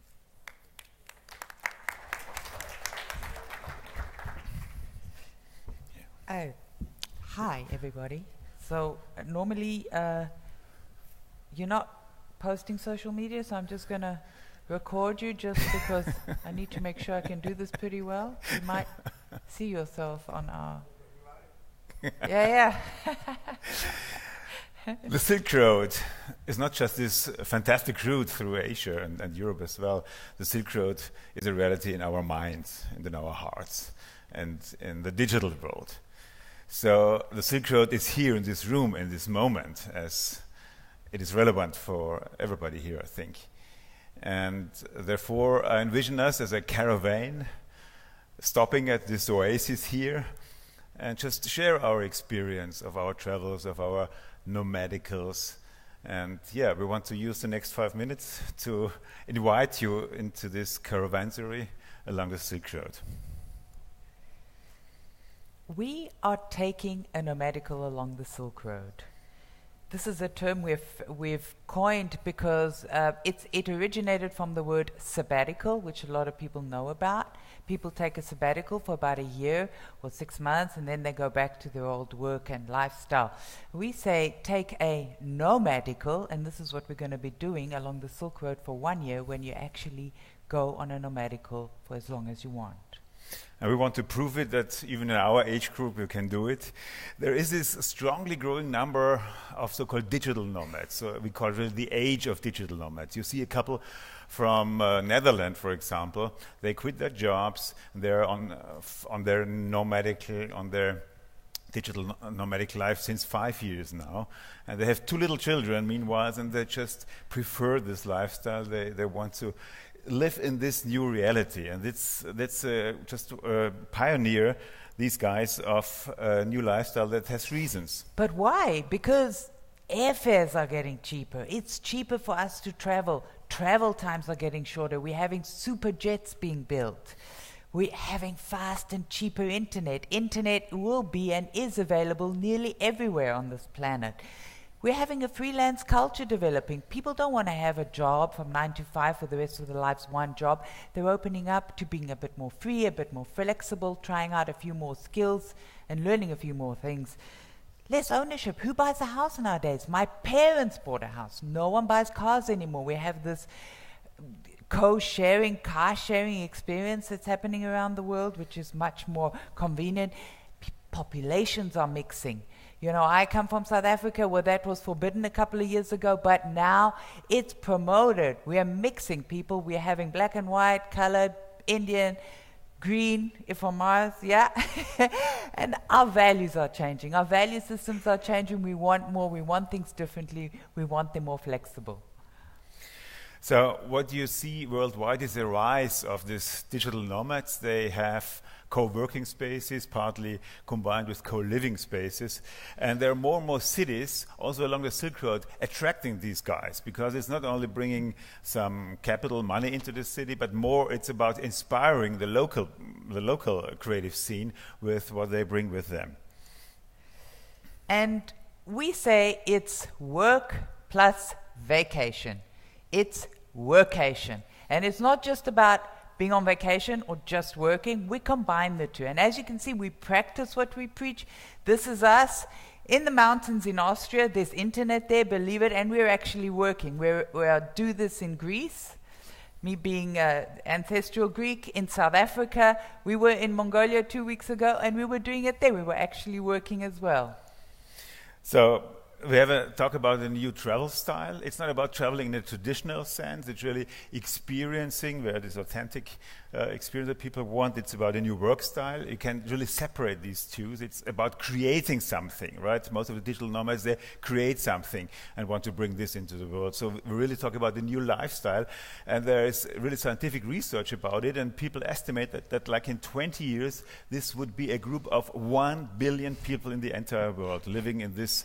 Oh, hi everybody. So normally you're not posting social media, so I'm just going to record you just because I need to make sure I can do this pretty well. You might see yourself on our... Yeah. The Silk Road is not just this fantastic route through Asia and Europe as well. The Silk Road is a reality in our minds and in our hearts and in the digital world. So the Silk Road is here in this room, in this moment, as it is relevant for everybody here, I think. And therefore, I envision us as a caravan stopping at this oasis here and just share our experience of our travels, of our nomadicals. And yeah, we want to use the next 5 minutes to invite you into this caravanserai along the Silk Road. We are taking a nomadical along the Silk Road. This is a term we've coined because it originated from the word sabbatical, which a lot of people know about. People take a sabbatical for about a year or 6 months, and then they go back to their old work and lifestyle. We say take a nomadical, and this is what we're going to be doing along the Silk Road for 1 year, when you actually go on a nomadical for as long as you want. And we want to prove it that even in our age group you can do it. There is this strongly growing number of so-called digital nomads. So we call it the age of digital nomads. You see a couple from Netherlands, for example. They quit their jobs. They're on their digital nomadic life since 5 years now. And they have 2 little children, meanwhile, and they just prefer this lifestyle. They want to live in this new reality, and that's just pioneer these guys of a new lifestyle that has reasons. But why? Because airfares are getting cheaper. It's cheaper for us to travel. Travel times are getting shorter. We're having super jets being built. We're having fast and cheaper internet. Internet will be and is available nearly everywhere on this planet. We're having a freelance culture developing. People don't want to have a job from 9 to 5 for the rest of their lives, one job. They're opening up to being a bit more free, a bit more flexible, trying out a few more skills and learning a few more things. Less ownership. Who buys a house nowadays? My parents bought a house. No one buys cars anymore. We have this co-sharing, car-sharing experience that's happening around the world, which is much more convenient. Populations are mixing. You know, I come from South Africa where that was forbidden a couple of years ago, but now it's promoted. We are mixing people. We are having black and white, colored, Indian, green, if from Mars, yeah. And our values are changing. Our value systems are changing. We want more. We want things differently. We want them more flexible. So what you see worldwide is a rise of these digital nomads. They have co-working spaces, partly combined with co-living spaces. And there are more and more cities, also along the Silk Road, attracting these guys, because it's not only bringing some capital money into the city, but more it's about inspiring the local creative scene with what they bring with them. And we say it's work plus vacation. It's workation. And it's not just about being on vacation or just working. We combine the two. And as you can see, we practice what we preach. This is us in the mountains in Austria. There's internet there, believe it, and we're actually working. We do this in Greece. Me being ancestral Greek, in South Africa. We were in Mongolia 2 weeks ago, and we were doing it there. We were actually working as well. So we have a talk about a new travel style. It's not about traveling in a traditional sense. It's really experiencing where this authentic experience that people want. It's about a new work style. You can really separate these two. It's about creating something, right? Most of the digital nomads, they create something and want to bring this into the world. So we really talk about the new lifestyle. And there is really scientific research about it. And people estimate that like in 20 years, this would be a group of 1 billion people in the entire world living in this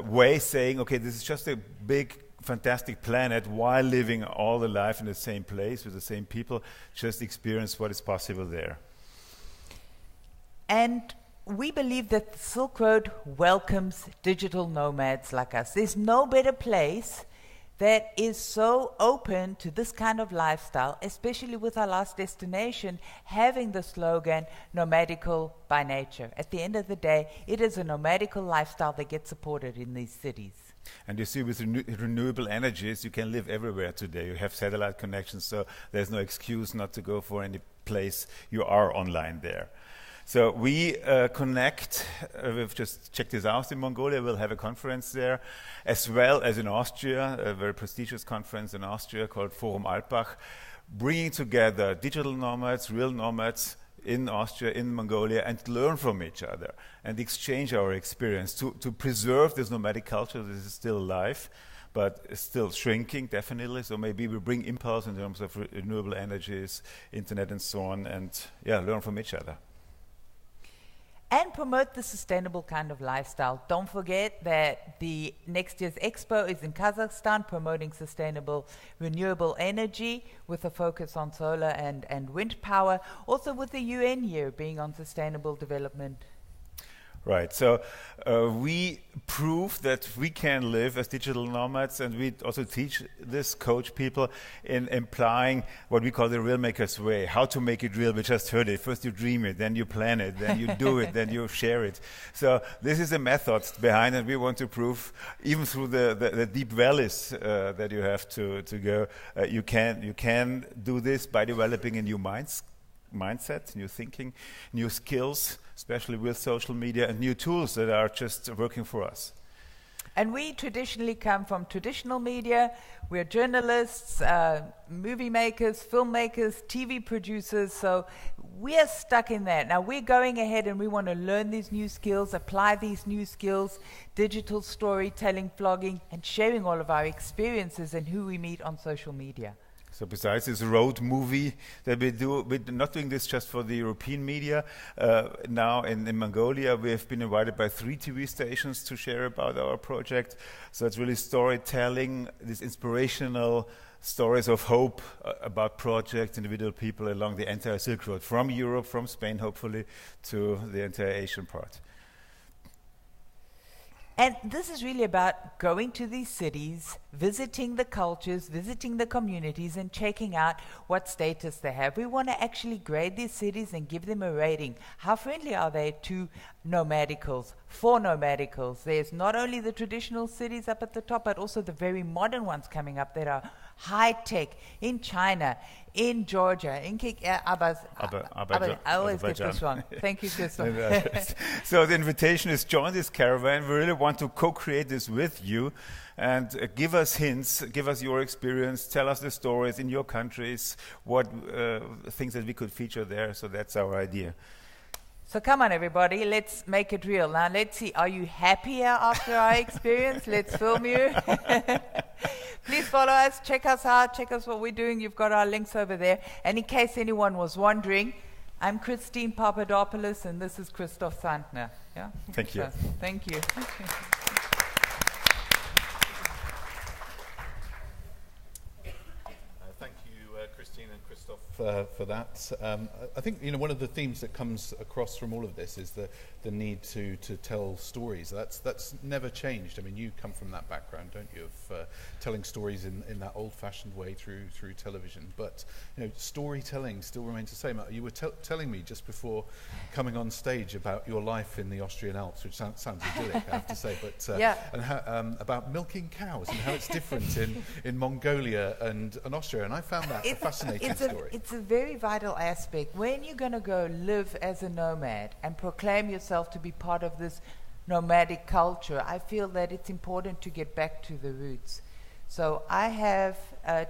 way, saying, okay, this is just a big, fantastic planet while living all the life in the same place with the same people, just experience what is possible there. And we believe that the Silk Road welcomes digital nomads like us. There's no better place that is so open to this kind of lifestyle, especially with our last destination having the slogan, nomadical by nature. At the end of the day, it is a nomadical lifestyle that gets supported in these cities. And you see with renewable energies, you can live everywhere today. You have satellite connections, so there's no excuse not to go for any place. You are online there. So we connect, we've just checked this out in Mongolia, we'll have a conference there, as well as in Austria, a very prestigious conference in Austria called Forum Alpbach, bringing together digital nomads, real nomads in Austria, in Mongolia, and learn from each other and exchange our experience to preserve this nomadic culture that is still alive, but still shrinking, definitely. So maybe we bring impulse in terms of renewable energies, internet and so on, and learn from each other. And promote the sustainable kind of lifestyle. Don't forget that the next year's expo is in Kazakhstan, promoting sustainable renewable energy with a focus on solar and wind power, also with the UN year being on sustainable development. Right, so we prove that we can live as digital nomads, and we also teach this, coach people in implying what we call the real maker's way, how to make it real. We just heard it. First you dream it, then you plan it, then you do it, then you share it. So this is the method behind it. We want to prove, even through the deep valleys that you have to go, you can do this by developing a new mindset, new thinking, new skills, especially with social media, and new tools that are just working for us. And we traditionally come from traditional media. We're journalists, movie makers, filmmakers, TV producers, so we're stuck in that. Now we're going ahead and we want to learn these new skills, apply these new skills, digital storytelling, vlogging, and sharing all of our experiences and who we meet on social media. So besides this road movie that we do, we're not doing this just for the European media. Now in Mongolia, we have been invited by 3 TV stations to share about our project. So it's really storytelling, these inspirational stories of hope about projects, individual people along the entire Silk Road, from Europe, from Spain, hopefully, to the entire Asian part. And this is really about going to these cities, visiting the cultures, visiting the communities, and checking out what status they have. We want to actually grade these cities and give them a rating. How friendly are they to nomadicals, for nomadicals? There's not only the traditional cities up at the top, but also the very modern ones coming up that are high-tech in China, in Georgia, in I always get this wrong. Thank you, Crystal. So the invitation is join this caravan. We really want to co-create this with you and give us hints, give us your experience, tell us the stories in your countries, what things that we could feature there. So that's our idea. So come on, everybody, let's make it real. Now, let's see, are you happier after our experience? Let's film you. Please follow us, check us out, check us what we're doing. You've got our links over there. And in case anyone was wondering, I'm Christine Papadopoulos, and this is Christoph Sandner. Yeah? Thank you. So, thank you. Thank you, Christine and Christoph, for that. I think one of the themes that comes across from all of this is the need to tell stories. That's never changed. I mean, you come from that background, don't you, of telling stories in that old-fashioned way through television. But storytelling still remains the same. You were telling me just before coming on stage about your life in the Austrian Alps, which sounds idyllic, I have to say. But and how, about milking cows and how it's different in Mongolia and Austria. And I found that a fascinating story. It's a very vital aspect. When you're going to go live as a nomad and proclaim yourself to be part of this nomadic culture, I feel that it's important to get back to the roots. So I have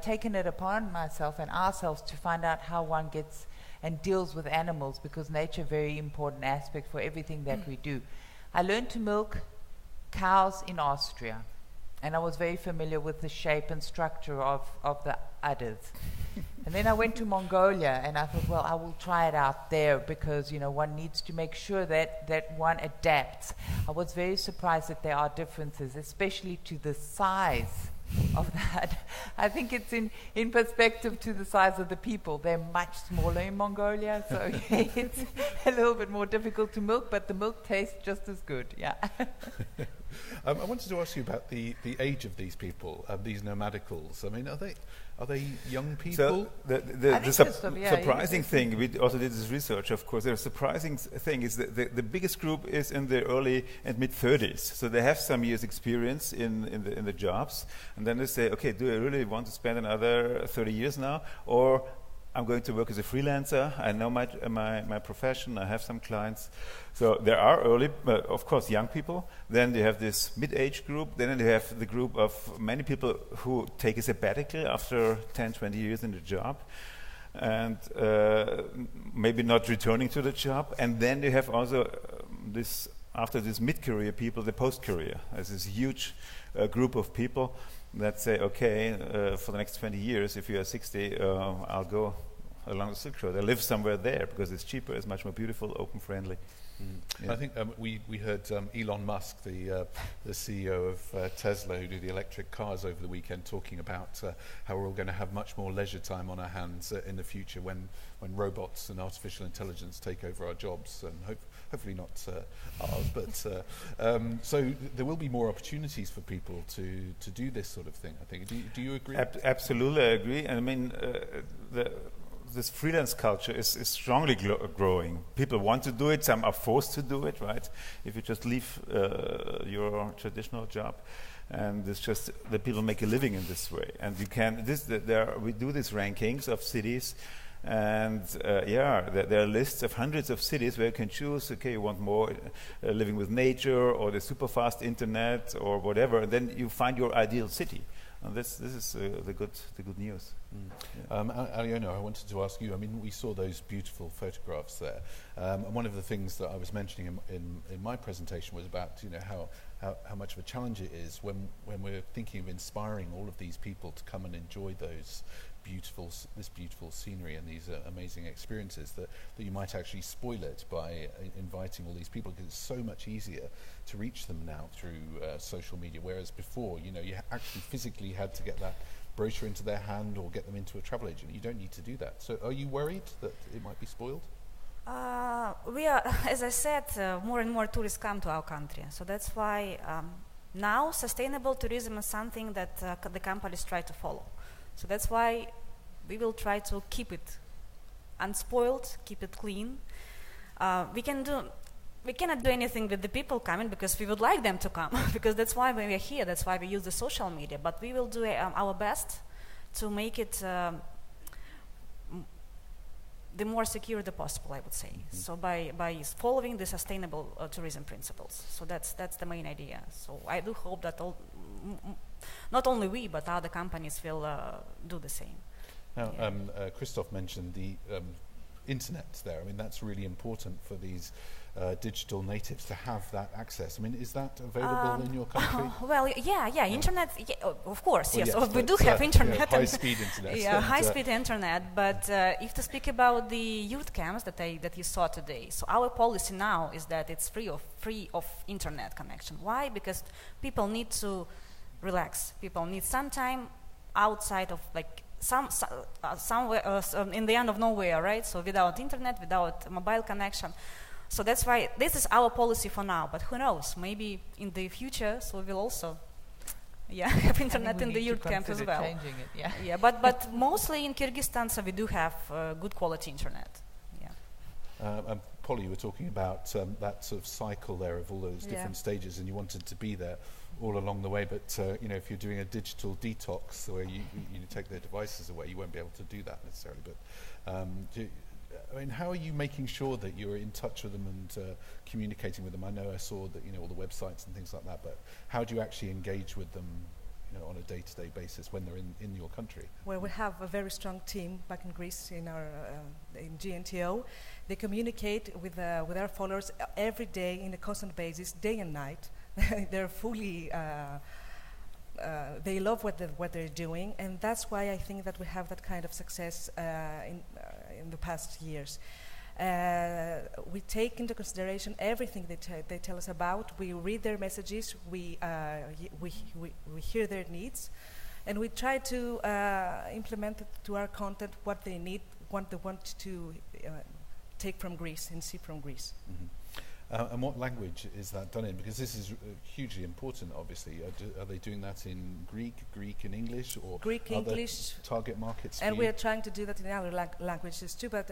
taken it upon myself and ourselves to find out how one gets and deals with animals, because nature is a very important aspect for everything that we do. I learned to milk cows in Austria, and I was very familiar with the shape and structure of the udders. And then I went to Mongolia, and I thought, well, I will try it out there, because one needs to make sure that one adapts. I was very surprised that there are differences, especially to the size of that. I think it's in perspective to the size of the people. They're much smaller in Mongolia, so it's a little bit more difficult to milk, but the milk tastes just as good. Yeah. I wanted to ask you about the age of these people, these nomadicals. I mean, are they young people? So the surprising thing, we also did this research, of course, the surprising thing is that the biggest group is in the early and mid-30s. So they have some years experience in the jobs, and then they say, okay, do I really want to spend another 30 years now? Or I'm going to work as a freelancer. I know my profession. I have some clients. So there are early, of course, young people. Then you have this mid-age group. Then you have the group of many people who take a sabbatical after 10, 20 years in the job, and maybe not returning to the job. And then you have also after this mid-career people, the post-career. There's this huge group of people that say, okay, for the next 20 years, if you are 60, I'll go along the Silk Road. I live somewhere there because it's cheaper, it's much more beautiful, open, friendly. Yeah. I think we heard Elon Musk, the CEO of Tesla, who do the electric cars over the weekend, talking about how we're all going to have much more leisure time on our hands in the future when robots and artificial intelligence take over our jobs, and hopefully not ours, but so there will be more opportunities for people to do this sort of thing, I think. Do you agree? Absolutely, I agree. And I mean, this freelance culture is strongly growing. People want to do it, some are forced to do it, right? If you just leave your traditional job, and it's just that people make a living in this way. And you can, we do these rankings of cities, and there are lists of hundreds of cities where you can choose, okay, you want more living with nature, or the super fast internet, or whatever, and then you find your ideal city. And this is the good news. Aliona, I wanted to ask you, I mean, we saw those beautiful photographs there. And one of the things that I was mentioning in my presentation was about, how much of a challenge it is when we're thinking of inspiring all of these people to come and enjoy this beautiful scenery and these amazing experiences, that you might actually spoil it by inviting all these people, because it's so much easier to reach them now through social media, whereas before, you actually physically had to get that brochure into their hand or get them into a travel agent. You don't need to do that. So are you worried that it might be spoiled? We are, as I said, more and more tourists come to our country. So that's why now sustainable tourism is something that the companies try to follow. So that's why we will try to keep it unspoiled, keep it clean. We cannot do anything with the people coming, because we would like them to come, because that's why we are here, that's why we use the social media. But we will do our best to make it the more secure the possible, I would say. So by following the sustainable tourism principles. So that's the main idea. So I do hope that not only we, but other companies will do the same. Now, Christoph mentioned the internet there. I mean, that's really important for these digital natives to have that access. I mean, is that available in your country? Well, yeah, internet, of course, Well, yes. We do have internet. High-speed internet. Yeah, high-speed internet. But if to speak about the youth camps that you saw today, so our policy now is that it's free of internet connection. Why? Because people need to relax. People need some time outside of somewhere in the end of nowhere, right? So without internet, without mobile connection. So that's why this is our policy for now. But who knows? Maybe in the future, so we will also, have internet in the youth camp as well. Changing it, Yeah, but mostly in Kyrgyzstan, so we do have good quality internet. Yeah. Polly, you were talking about that sort of cycle there of all those different stages, and you wanted to be there all along the way. But if you're doing a digital detox where you take their devices away, you won't be able to do that necessarily. But how are you making sure that you're in touch with them and communicating with them? I know I saw that all the websites and things like that, but how do you actually engage with them on a day-to-day basis when they're in your country? Well, we have a very strong team back in Greece in our in GNTO. They communicate with our followers every day in a constant basis, day and night. They're fully. They love what they're doing, and that's why I think that we have that kind of success in the past years. We take into consideration everything they tell us about. We read their messages. We hear their needs, and we try to implement to our content what they need, what they want to take from Greece and see from Greece. Mm-hmm. And what language is that done in? Because this is hugely important, obviously. Are they doing that in Greek and English, or Greek, English, target markets? And we are trying to do that in other languages too, but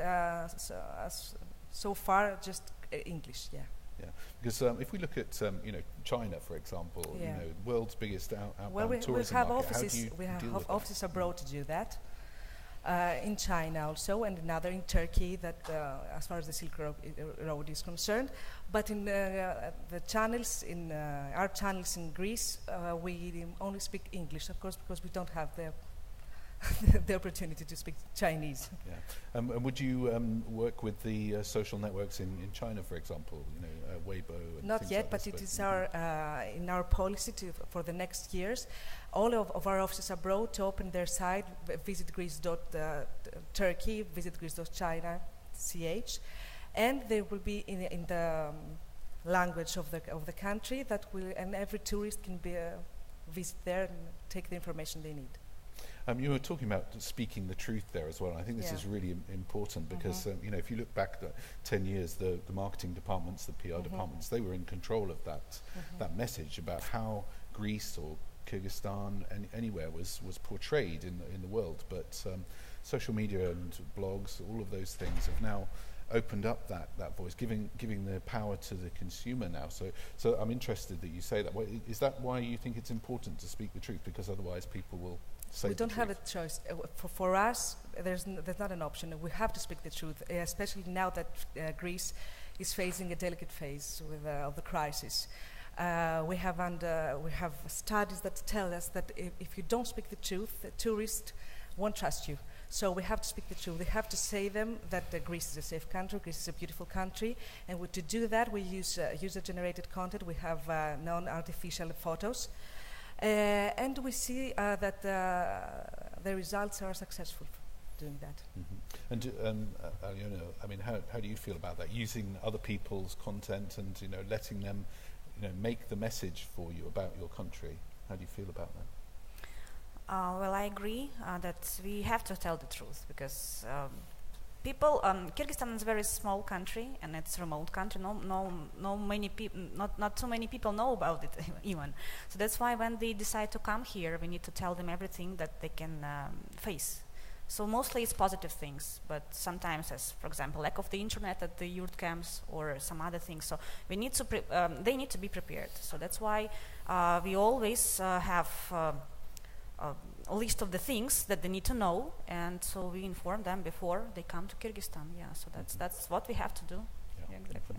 so far just English, yeah. Yeah, because if we look at China, for example, world's biggest outbound tourism market. We have offices abroad to do that. In China also, and another in Turkey, that as far as the Silk Road is concerned. But in the channels, in our channels in Greece, we only speak English, of course, because we don't have the opportunity to speak Chinese. Yeah. And would you work with the social networks in China, for example, Weibo? And Not yet, but it is in our policy for the next years. All of our offices abroad to open their site, visit Greece.Turkey, visit Greece.China.ch, and they will be in the language of the country and every tourist can visit there and take the information they need. You were talking about speaking the truth there as well. I think this is really important because if you look back 10 years, the marketing departments, the PR departments, they were in control of that message about how Greece or Kyrgyzstan and anywhere was portrayed in the world. But social media and blogs, all of those things have now opened up that voice, giving the power to the consumer now. So I'm interested that you say that. Is that why you think it's important to speak the truth? Because otherwise people will say we don't the have a truth. choice. For us, there's not an option. We have to speak the truth, especially now that Greece is facing a delicate phase of the crisis. We have studies that tell us that if you don't speak the truth, the tourists won't trust you. So we have to speak the truth. We have to say them that Greece is a safe country, Greece is a beautiful country, and to do that we use user-generated content. We have non-artificial photos, and we see that the results are successful doing that. Mm-hmm. And I mean, how do you feel about that? Using other people's content and letting them make the message for you about your country. How do you feel about that? Well, I agree that we have to tell the truth because Kyrgyzstan is a very small country and it's a remote country. Not too many people know about it even. So that's why when they decide to come here, we need to tell them everything that they can face. So mostly it's positive things, but sometimes, as for example, lack of the internet at the youth camps or some other things. So we need to they need to be prepared. So that's why we always have a list of the things that they need to know, and so we inform them before they come to Kyrgyzstan. Yeah, so that's what we have to do. Yeah, exactly.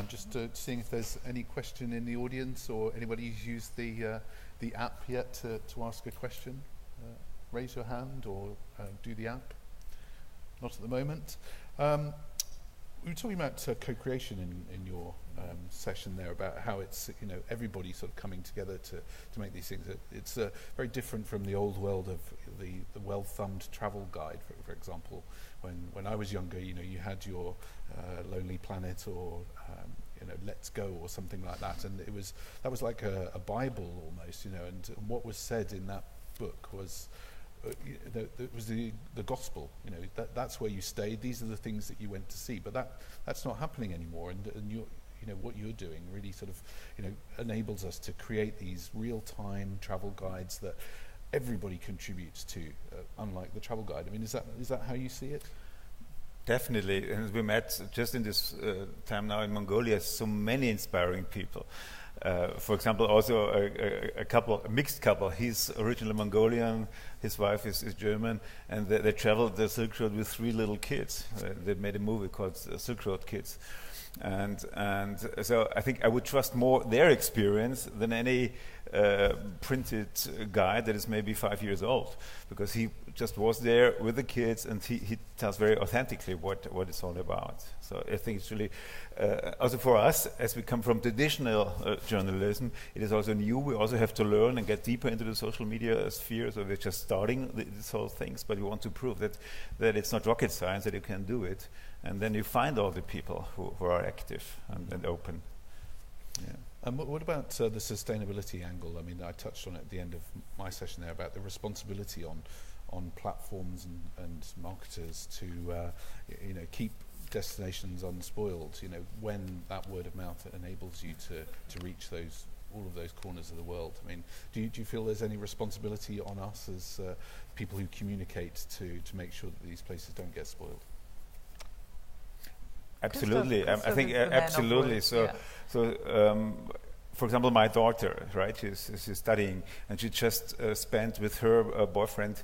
Just seeing if there's any question in the audience or anybody who's used the app yet to ask a question. Raise your hand or do the app. Not at the moment. We were talking about co-creation in your session there, about how it's, you know, everybody sort of coming together to make these things. It's very different from the old world of the well-thumbed travel guide, for example. When I was younger, you know, you had your Lonely Planet or you know, Let's Go or something like that, and that was like a Bible almost, you know. And what was said in that book was it was the gospel, you know. That's where you stayed. These are the things that you went to see. But that's not happening anymore. And you know, what you're doing really sort of, you know, enables us to create these real-time travel guides that everybody contributes to, unlike the travel guide. I mean, is that how you see it? Definitely, and we met just in this time now in Mongolia so many inspiring people. For example, also a mixed couple. He's originally Mongolian, his wife is German, and they traveled the Silk Road with 3 little kids. They made a movie called Silk Road Kids. And so I think I would trust more their experience than any printed guide that is maybe 5 years old, because he just was there with the kids and he tells very authentically what it's all about. So I think it's really also for us, as we come from traditional journalism, it is also new. We also have to learn and get deeper into the social media sphere. So we're just starting these whole things, but we want to prove that it's not rocket science, that you can do it. And then you find all the people who are active and open. Yeah. And what about the sustainability angle? I mean, I touched on it at the end of my session there about the responsibility on platforms and marketers to you know, keep destinations unspoiled. You know, when that word of mouth enables you to reach all of those corners of the world. I mean, do you feel there's any responsibility on us as people who communicate to make sure that these places don't get spoiled? Absolutely, I think absolutely. So, for example, my daughter, right? She's studying, and she just spent with her boyfriend.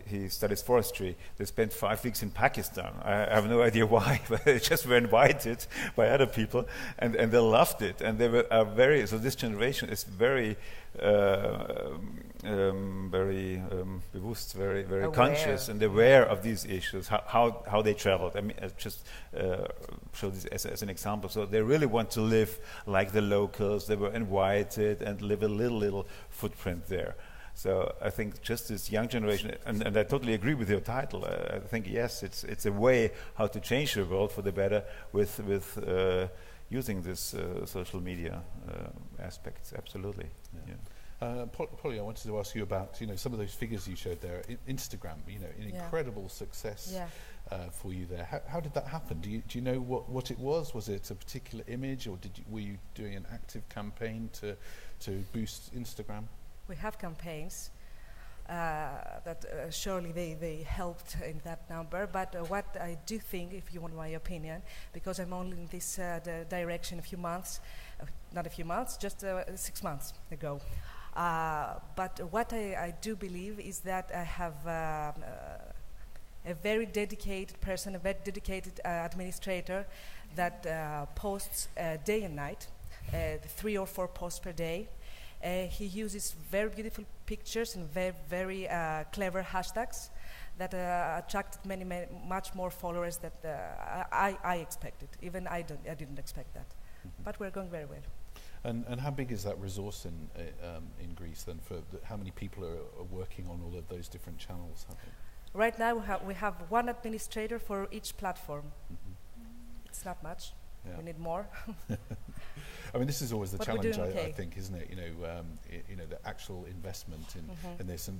He studies forestry. They spent 5 weeks in Pakistan. I have no idea why, but they just were invited by other people, and they loved it. And they were so this generation is very bewusst, very aware. conscious and aware of these issues, how they traveled. I mean, I just show this as an example. So they really want to live like the locals. They were invited and live a little footprint there. So I think just this young generation, and I totally agree with your title. I think yes, it's a way how to change the world for the better with using this social media aspects. Absolutely. Yeah. Polly, I wanted to ask you about, you know, some of those figures you showed there. Instagram, you know, an incredible success for you there. How did that happen? Do you know what it was? Was it a particular image, or were you doing an active campaign to boost Instagram? We have campaigns that surely they helped in that number, but what I do think, if you want my opinion, because I'm only in this direction not a few months, just 6 months ago. But what I do believe is that I have a very dedicated person, a very dedicated administrator that posts day and night, 3 or 4 posts per day. He uses very beautiful pictures and very clever hashtags that attracted much more followers than I expected. Even I didn't expect that. Mm-hmm. But we're going very well. And how big is that resource in Greece then? For how many people are working on all of those different channels? Right now we have 1 administrator for each platform. Mm-hmm. It's not much. Yeah. We need more. I mean, this is always the but challenge, I think, isn't it? You know, the actual investment in this, and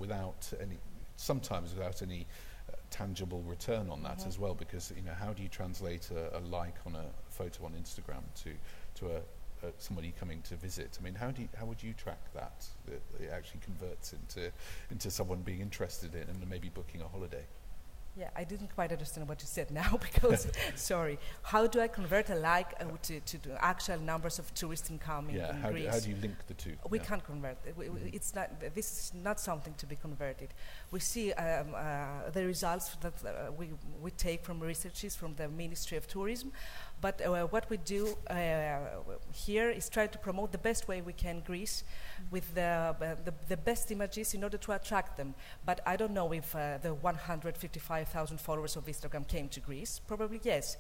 sometimes without any tangible return on that as well. Because, you know, how do you translate a like on a photo on Instagram to somebody coming to visit? I mean, how would you track that it actually converts into someone being interested in and maybe booking a holiday? Yeah, I didn't quite understand what you said now because, sorry. How do I convert a like to the actual numbers of tourists incoming in Greece? How do you link the two? We can't convert. It's not. This is not something to be converted. We see the results that we take from researches from the Ministry of Tourism, But what we do here is try to promote the best way we can Greece with the best images in order to attract them. But I don't know if the 155,000 followers of Instagram came to Greece. Probably yes.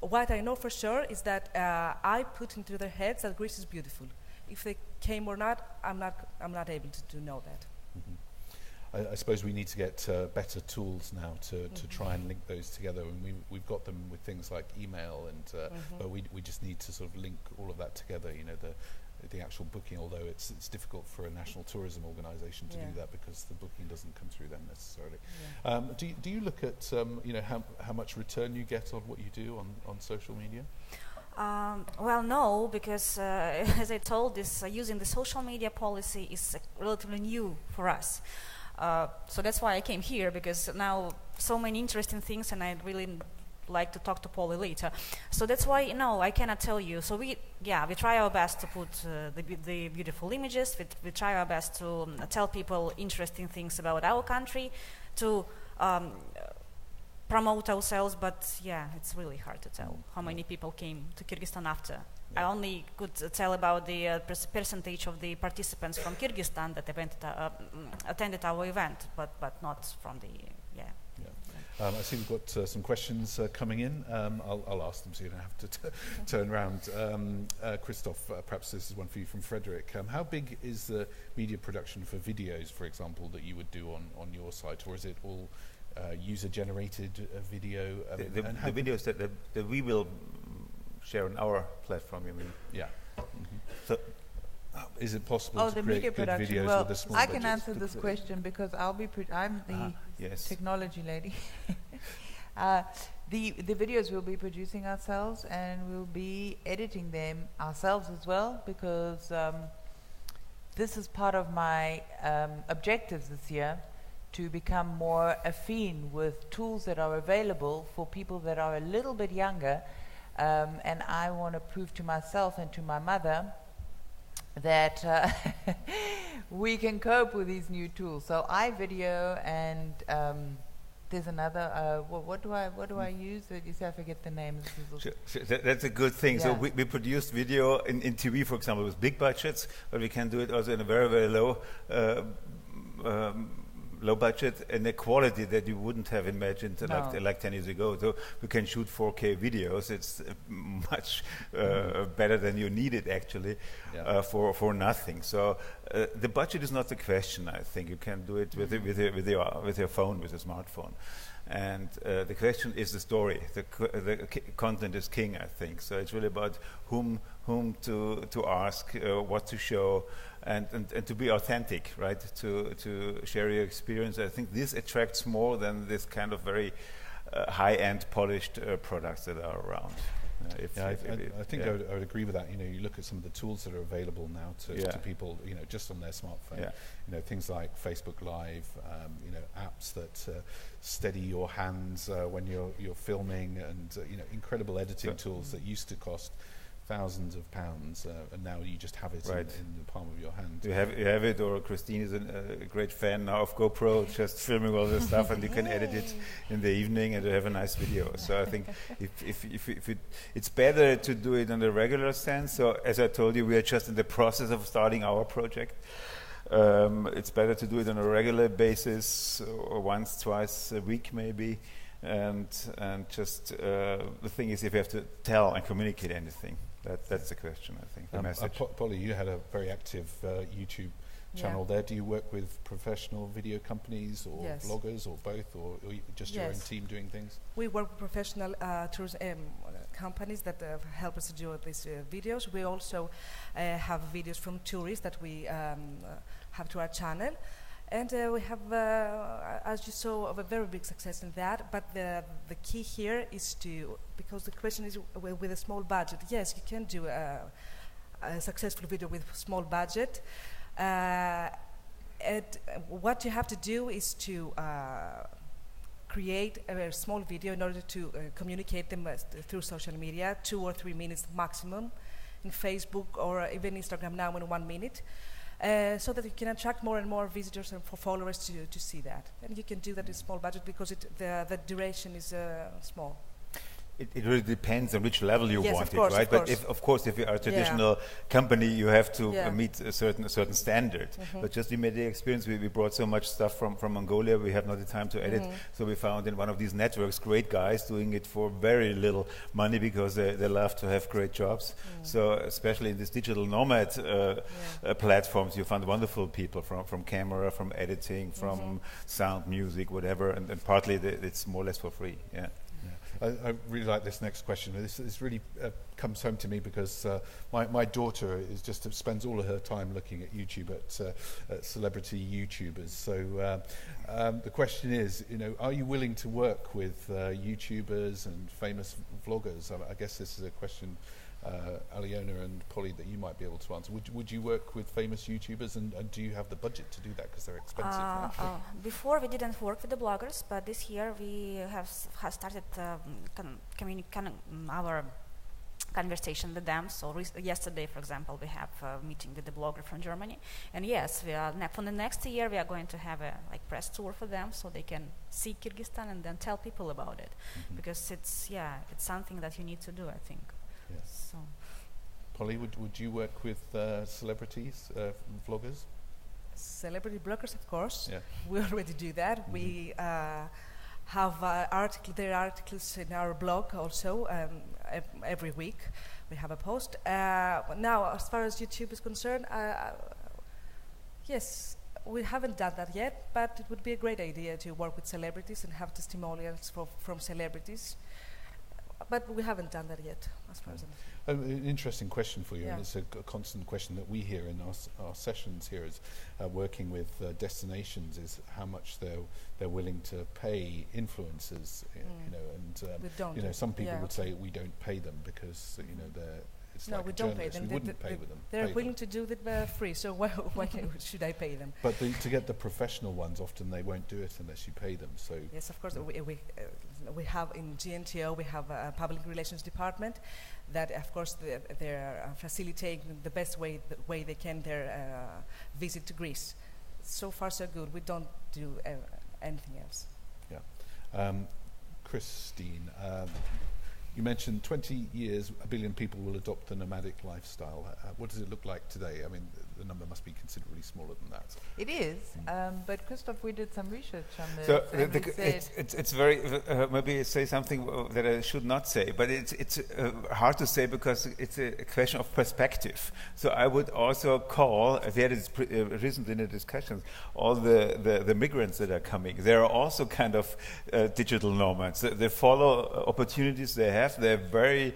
What I know for sure is that I put into their heads that Greece is beautiful. If they came or not, I'm not able to know that. I suppose we need to get better tools now to try and link those together, and we've got them with things like email, and but we just need to sort of link all of that together. You know, the actual booking, although it's difficult for a national tourism organisation to do that because the booking doesn't come through them necessarily. Do you look at you know, how much return you get on what you do on social media? Well, no, because as I told, this using the social media policy is relatively new for us. So that's why I came here, because now so many interesting things, and I'd really like to talk to Polly later. So that's why, no, I cannot tell you. So we try our best to put the beautiful images. We try our best to tell people interesting things about our country, to promote ourselves, but it's really hard to tell how many people came to Kyrgyzstan after. I only could tell about the percentage of the participants from Kyrgyzstan that attended our event, but not from the, I see we've got some questions coming in. I'll ask them so you don't have to turn around. Christoph, perhaps this is one for you from Frederick. How big is the media production for videos, for example, that you would do on your site, or is it all user-generated video? The videos that we will share on our platform, you mean? Yeah. So, is it possible to create good videos with a small I budget? can answer this question because I'm the technology lady. The videos we'll be producing ourselves, and we'll be editing them ourselves as well, because this is part of my objectives this year, to become more affine with tools that are available for people that are a little bit younger. And I want to prove to myself and to my mother that we can cope with these new tools. So iVideo, and there's another. What do I use? You say I forget the name. That's a good thing. So we produced video in TV, for example, with big budgets, but we can do it also in a very, very low budget and a quality that you wouldn't have imagined like 10 years ago. So we can shoot 4K videos. It's much better than you need it actually for nothing. So the budget is not the question. I think you can do it with your phone, with a smartphone. And the question is the story. The content is king, I think. So it's really about whom to ask, what to show, and to be authentic, right? To share your experience. I think this attracts more than this kind of very high-end, polished products that are around. I think I would agree with that. You know, you look at some of the tools that are available now to people, you know, just on their smartphone. You know, things like Facebook Live, you know, apps that steady your hands when you're filming, and you know, incredible editing tools that used to cost thousands of pounds, and now you just have it in the palm of your hand. You have it, or Christine is a great fan now of GoPro, just filming all this stuff, and you can edit it in the evening and you have a nice video. So I think if it's better to do it in a regular sense. So as I told you, we are just in the process of starting our project. It's better to do it on a regular basis, or once, twice a week maybe. And just the thing is, if you have to tell and communicate anything, that's the question, I think, the message. Polly, you had a very active YouTube channel there. Do you work with professional video companies or bloggers, or both, or just your own team doing things? We work with professional tourism companies that help us to do these videos. We also have videos from tourists that we have to our channel. And we have, as you saw, a very big success in that. But the key here is to, because the question is with a small budget. Yes, you can do a successful video with small budget. And what you have to do is to create a small video in order to communicate them through social media, 2 or 3 minutes maximum, in Facebook or even Instagram now in 1 minute. So that you can attract more and more visitors and followers to see that. And you can do that in small budget because the duration is small. It really depends on which level you Yes, want of course, it, right? of But course. if you are a traditional company, you have to Yeah. meet a certain standard. But just we made the experience. We brought so much stuff from Mongolia. We have not the time to edit, so we found in one of these networks great guys doing it for very little money because they love to have great jobs. So especially in these digital nomad platforms, you find wonderful people from camera, from editing, from sound, music, whatever, and partly it's more or less for free. Yeah. I really like this next question. This really comes home to me because my daughter spends all of her time looking at YouTube at celebrity YouTubers. So the question is, are you willing to work with YouTubers and famous vloggers? I guess this is a question, Aliona and Polly, that you might be able to answer. Would you work with famous YouTubers, and do you have the budget to do that, because they're expensive? Before we didn't work with the bloggers, but this year we have started our conversation with them. So yesterday, for example, we have a meeting with the blogger from Germany, and yes, we are for the next year we are going to have a press tour for them, so they can see Kyrgyzstan and then tell people about it, because it's something that you need to do, I think. Yes. So, Polly, would you work with celebrities, vloggers? Celebrity bloggers, of course. Yeah. We already do that. We have there are articles in our blog also. Every week we have a post. Now, as far as YouTube is concerned, yes, we haven't done that yet, but it would be a great idea to work with celebrities and have testimonials from celebrities. But we haven't done that yet, as far as I know. An interesting question for you, Yeah. and it's a constant question that we hear in our sessions here is working with destinations, is how much they're willing to pay influencers, and We don't. some people Yeah. would say we don't pay them because it's No, like we a don't pay journalist. them. We wouldn't pay with them. They're pay willing them. to do it free, so why should I pay them? But to get the professional ones, often they won't do it unless you pay them. So Yes, of course. We have in GNTO, we have a public relations department that, of course, they're facilitating the best way they can their visit to Greece. So far, so good. We don't do anything else. yeah. Christine, you mentioned 20 years, 1 billion people will adopt the nomadic lifestyle. What does it look like today? I mean, the number must be considerably smaller than that. It is, but Christoph, we did some research on this. So and we said it's very maybe say something that I should not say, but it's hard to say because it's a question of perspective. So I would also call, we had it recently in the discussions, all the migrants that are coming. They are also kind of digital nomads. They follow opportunities they have. They're very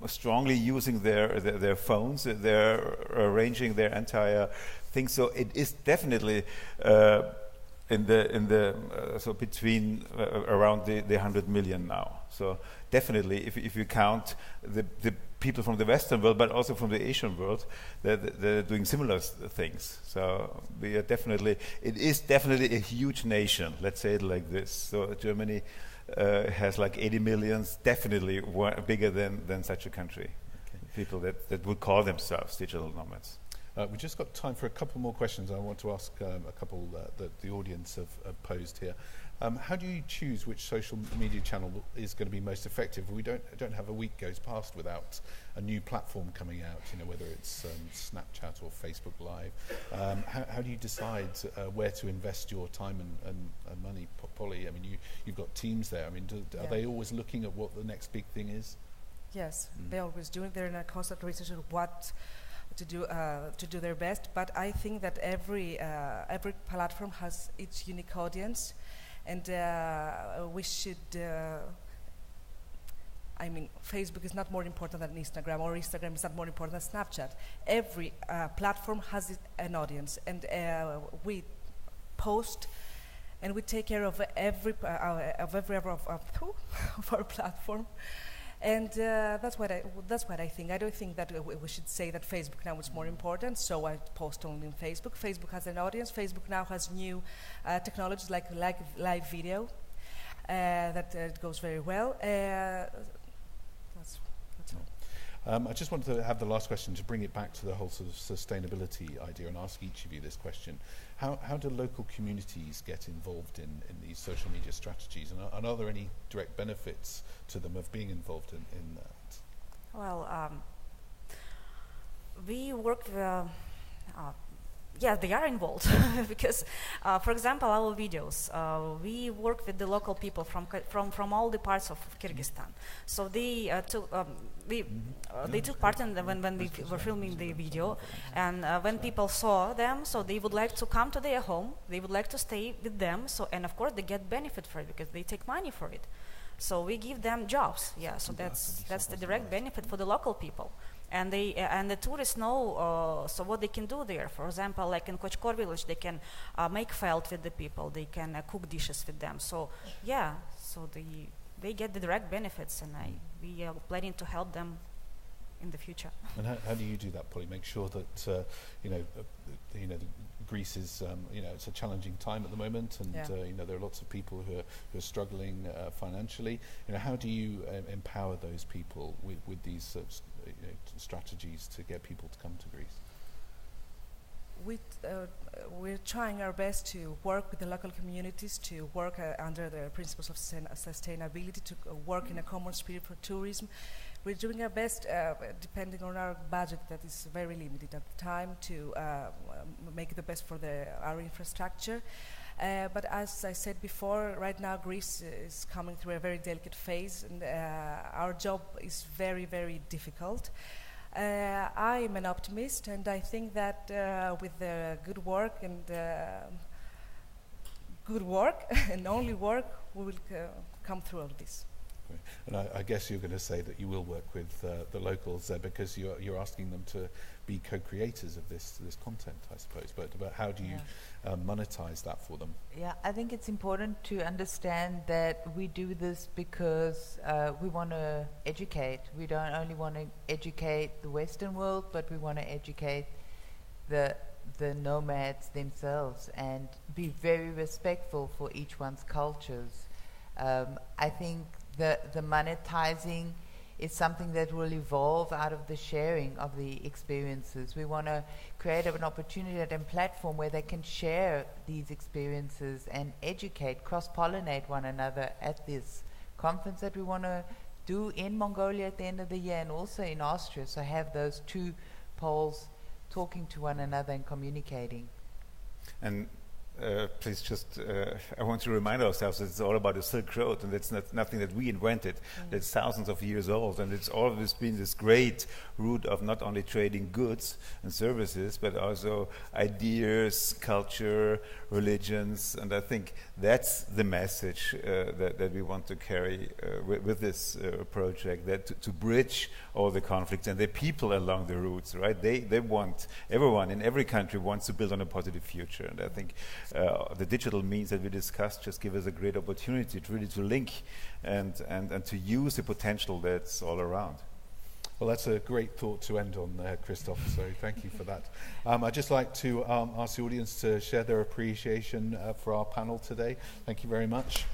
strongly using their phones. They're arranging their entire thing. So it is definitely so between around the 100 million now. So definitely, if you count the people from the Western world, but also from the Asian world, they're doing similar things. So it is definitely a huge nation. Let's say it like this. So Germany has like 80 million, definitely bigger than such a country. People that would call themselves digital nomads. We've just got time for a couple more questions. I want to ask a couple that the audience have posed here. How do you choose which social media channel is going to be most effective? We don't have a week goes past without a new platform coming out, whether it's Snapchat or Facebook Live. How do you decide where to invest your time and money? Polly, I mean, you've got teams there. I mean, are they always looking at what the next big thing is? Yes, they always do it. They're in a constant research of what to do their best. But I think that every platform has its unique audience, and we should. I mean, Facebook is not more important than Instagram, or Instagram is not more important than Snapchat. Every platform has an audience, and we post. And we take care of every of our platform. And that's what I think. I don't think that we should say that Facebook now is more important, so I post only on Facebook. Facebook has an audience. Facebook now has new technologies like live video that goes very well. That's all. I just wanted to have the last question to bring it back to the whole sort of sustainability idea and ask each of you this question. How do local communities get involved in these social media strategies, and are there any direct benefits to them of being involved in that? Well, we work with, yeah, they are involved because, for example, our videos, we work with the local people from all the parts of Kyrgyzstan. So they they took part in when we were filming the video, and when people saw them, so they would like to come to their home, they would like to stay with them. So, and of course they get benefit for it because they take money for it. So we give them jobs. Yeah, so that's the direct benefit for the local people. And the tourists know so what they can do there. For example, like in Kochkor village, they can make felt with the people. They can cook dishes with them. So yeah, so they get the direct benefits, and we are planning to help them in the future. And how do you do that, Polly? Make sure that Greece is it's a challenging time at the moment, and there are lots of people who are struggling financially. How do you empower those people with these strategies to get people to come to Greece? We're trying our best to work with the local communities, to work under the principles of sustainability, to work in a common spirit for tourism. We're doing our best, depending on our budget that is very limited at the time, to make the best for our infrastructure. But as I said before, right now Greece is coming through a very delicate phase, and our job is very, very difficult. I am an optimist, and I think that with good work and only work, we will come through all this. And I guess you're going to say that you will work with the locals there, because you're asking them to be co-creators of this content, I suppose. But how do you monetize that for them? Yeah, I think it's important to understand that we do this because we want to educate. We don't only want to educate the Western world, but we want to educate the nomads themselves and be very respectful for each one's cultures. I think the monetizing is something that will evolve out of the sharing of the experiences. We want to create an opportunity and platform where they can share these experiences and educate, cross-pollinate one another at this conference that we want to do in Mongolia at the end of the year, and also in Austria. So have those two poles talking to one another and communicating. And please just, I want to remind ourselves that it's all about the Silk Road, and that's nothing that we invented. That's thousands of years old, and it's always been this great route of not only trading goods and services, but also ideas, culture, religions, and I think that's the message that we want to carry with this project, that to bridge all the conflicts and the people along the routes, right? They want, everyone in every country wants to build on a positive future, and I think the digital means that we discussed just give us a great opportunity to really to link and to use the potential that's all around. Well, that's a great thought to end on there, Christoph, so thank you for that. I'd just like to ask the audience to share their appreciation for our panel today. Thank you very much.